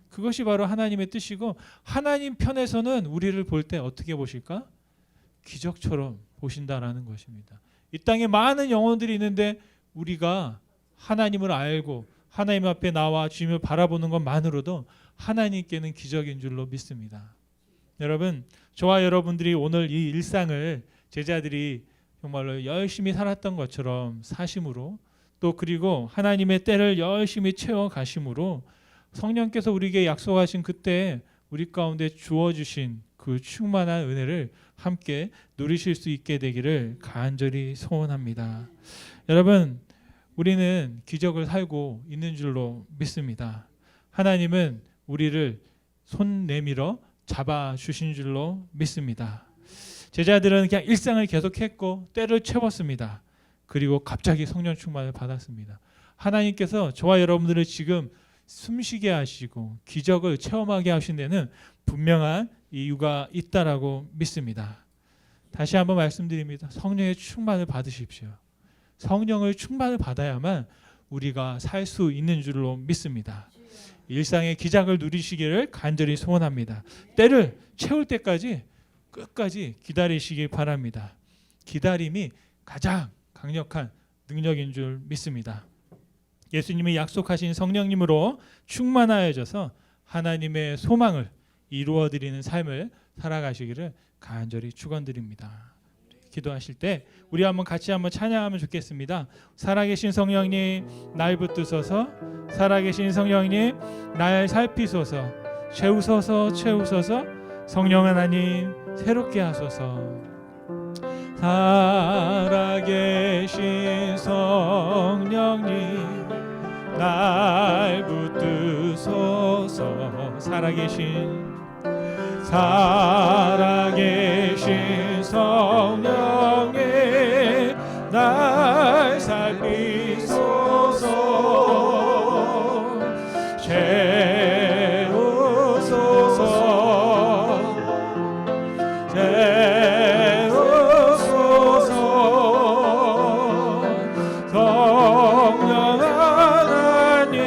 그것이 바로 하나님의 뜻이고 하나님 편에서는 우리를 볼 때 어떻게 보실까? 기적처럼 보신다라는 것입니다. 이 땅에 많은 영혼들이 있는데 우리가 하나님을 알고 하나님 앞에 나와 주님을 바라보는 것만으로도 하나님께는 기적인 줄로 믿습니다. 여러분, 저와 여러분들이 오늘 이 일상을 제자들이 정말로 열심히 살았던 것처럼 사심으로, 또 그리고 하나님의 때를 열심히 채워 가심으로 성령께서 우리에게 약속하신 그때 우리 가운데 주어주신 그 충만한 은혜를 함께 누리실 수 있게 되기를 간절히 소원합니다. 여러분, 우리는 기적을 살고 있는 줄로 믿습니다. 하나님은 우리를 손 내밀어 잡아주신 줄로 믿습니다. 제자들은 그냥 일상을 계속했고 때를 채웠습니다. 그리고 갑자기 성령 충만을 받았습니다. 하나님께서 저와 여러분들을 지금 숨쉬게 하시고 기적을 체험하게 하신 데는 분명한 이유가 있다라고 믿습니다. 다시 한번 말씀드립니다. 성령의 충만을 받으십시오. 성령을 충만을 받아야만 우리가 살 수 있는 줄로 믿습니다. 일상의 기적을 누리시기를 간절히 소원합니다. 때를 채울 때까지 끝까지 기다리시기 바랍니다. 기다림이 가장 강력한 능력인 줄 믿습니다. 예수님이 약속하신 성령님으로 충만하여져서 하나님의 소망을 이루어드리는 삶을 살아가시기를 간절히 축원드립니다. 기도하실 때 우리 한번 같이 한번 찬양하면 좋겠습니다. 살아계신 성령님 날 붙드소서, 살아계신 성령님 날 살피소서, 채우소서 채우소서, 성령 하나님 새롭게 하소서. 살아계신 성령님 날 붙드소서, 살아계신 성령님 날 살피소서, 채우소서, 성령 하나님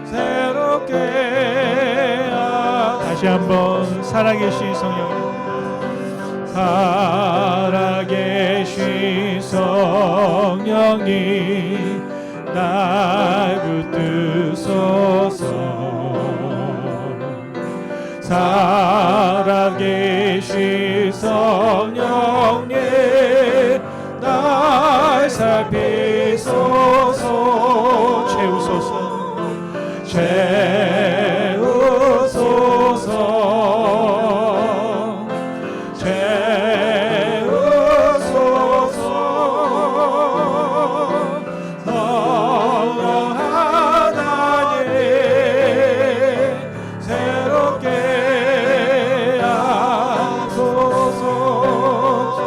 새롭게 다시 한번 살아계신 성령님, 살아계신 성령님 날 붙드소서, 살아계신 성령님 날 살피소서, 채우소서, 채우소서, 성령 하나님 새롭게 하소서.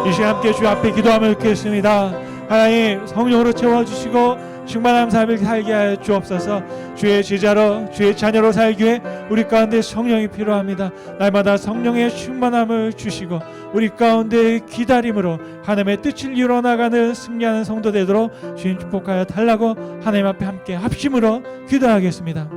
이 시간 함께 주 앞에 기도하며 읽겠습니다. 하나님, 성령으로 채워주시고 충만한 삶을 살게 하여 주옵소서. 주의 제자로 주의 자녀로 살기 위해 우리 가운데 성령이 필요합니다. 날마다 성령의 충만함을 주시고 우리 가운데 기다림으로 하나님의 뜻을 이뤄나가는 승리하는 성도 되도록 주님 축복하여 달라고 하나님 앞에 함께 합심으로 기도하겠습니다.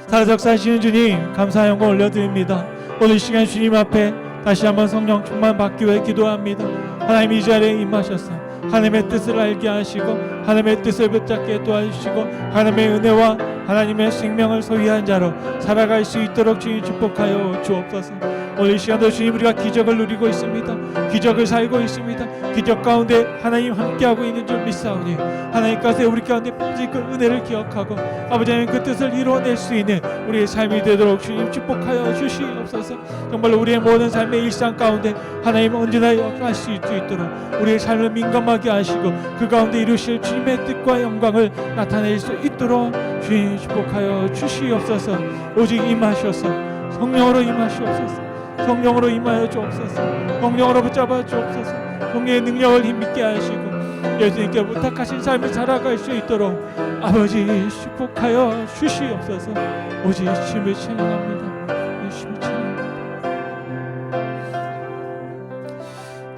살아적사시는 주님 감사의 영광 올려드립니다. 오늘 시간 주님 앞에 다시 한번 성령 충만 받기 위해 기도합니다. 하나님 이 자리에 임하셔서 하나님의 뜻을 알게 하시고 하나님의 뜻을 붙잡게 도와주시고 하나님의 은혜와 하나님의 생명을 소유한 자로 살아갈 수 있도록 주님 축복하여 주옵소서. 오늘 이 시간도 주님 우리가 기적을 누리고 있습니다. 기적을 살고 있습니다. 기적 가운데 하나님 함께하고 있는 줄 믿사오니 하나님께서 우리 가운데 퍼진 그 은혜를 기억하고 아버지 하나님 그 뜻을 이루어낼 수 있는 우리의 삶이 되도록 주님 축복하여 주시옵소서. 정말로 우리의 모든 삶의 일상 가운데 하나님 언제나 역사할 수 있도록 우리의 삶을 민감하게 하시고 그 가운데 이루실 주님의 뜻과 영광을 나타낼 수 있도록 주님 축복하여 주시옵소서. 오직 임하셔서 성령으로 임하시옵소서. 성령으로 임하여 주옵소서. 성령으로 붙잡아 주옵소서. 성령의 능력을 힘있게 하시고 예수님께 부탁하신 삶을 살아갈 수 있도록 아버지 축복하여 주시옵소서. 오직 주님을 찬양합니다. 주님을 찬양합니다.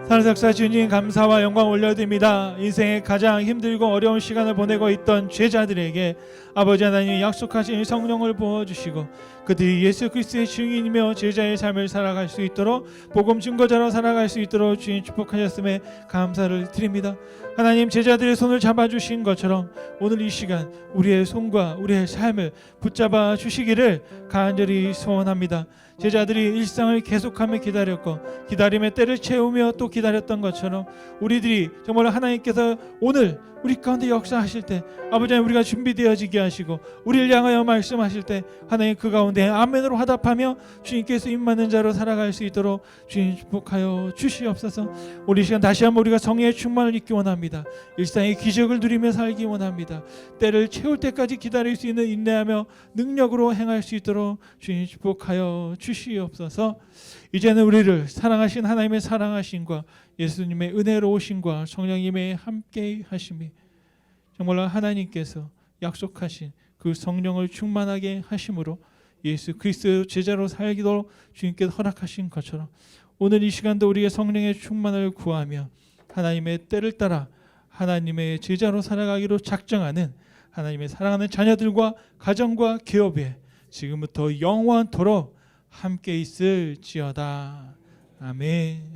산사역사 주님 감사와 영광 올려드립니다. 인생의 가장 힘들고 어려운 시간을 보내고 있던 제자들에게 아버지 하나님 약속하신 성령을 부어주시고 그들이 예수 그리스도의 증인이며 제자의 삶을 살아갈 수 있도록 복음 증거자로 살아갈 수 있도록 주님 축복하셨음에 감사를 드립니다. 하나님 제자들의 손을 잡아주신 것처럼 오늘 이 시간 우리의 손과 우리의 삶을 붙잡아 주시기를 간절히 소원합니다. 제자들이 일상을 계속하며 기다렸고 기다림의 때를 채우며 또 기다렸던 것처럼 우리들이 정말 하나님께서 오늘 우리 가운데 역사하실 때 아버지 하나님 우리가 준비되어지게 하시고 우리를 향하여 말씀하실 때 하나님 그 가운데 아멘으로 화답하며 주님께서 임하는 자로 살아갈 수 있도록 주님 축복하여 주시옵소서. 우리 시간 다시 한번 우리가 성령의 충만을 잊기 원합니다. 일상의 기적을 누리며 살기 원합니다. 때를 채울 때까지 기다릴 수 있는 인내하며 능력으로 행할 수 있도록 주님 축복하여 주시옵소서. 이제는 우리를 사랑하신 하나님의 사랑하심과 예수님의 은혜로우심과 성령님의 함께 하심이 정말로 하나님께서 약속하신 그 성령을 충만하게 하심으로 예수 그리스도 제자로 살기도록 주님께서 허락하신 것처럼 오늘 이 시간도 우리의 성령의 충만을 구하며 하나님의 때를 따라 하나님의 제자로 살아가기로 작정하는 하나님의 사랑하는 자녀들과 가정과 기업에 지금부터 영원토록 함께 있을지어다. 아멘.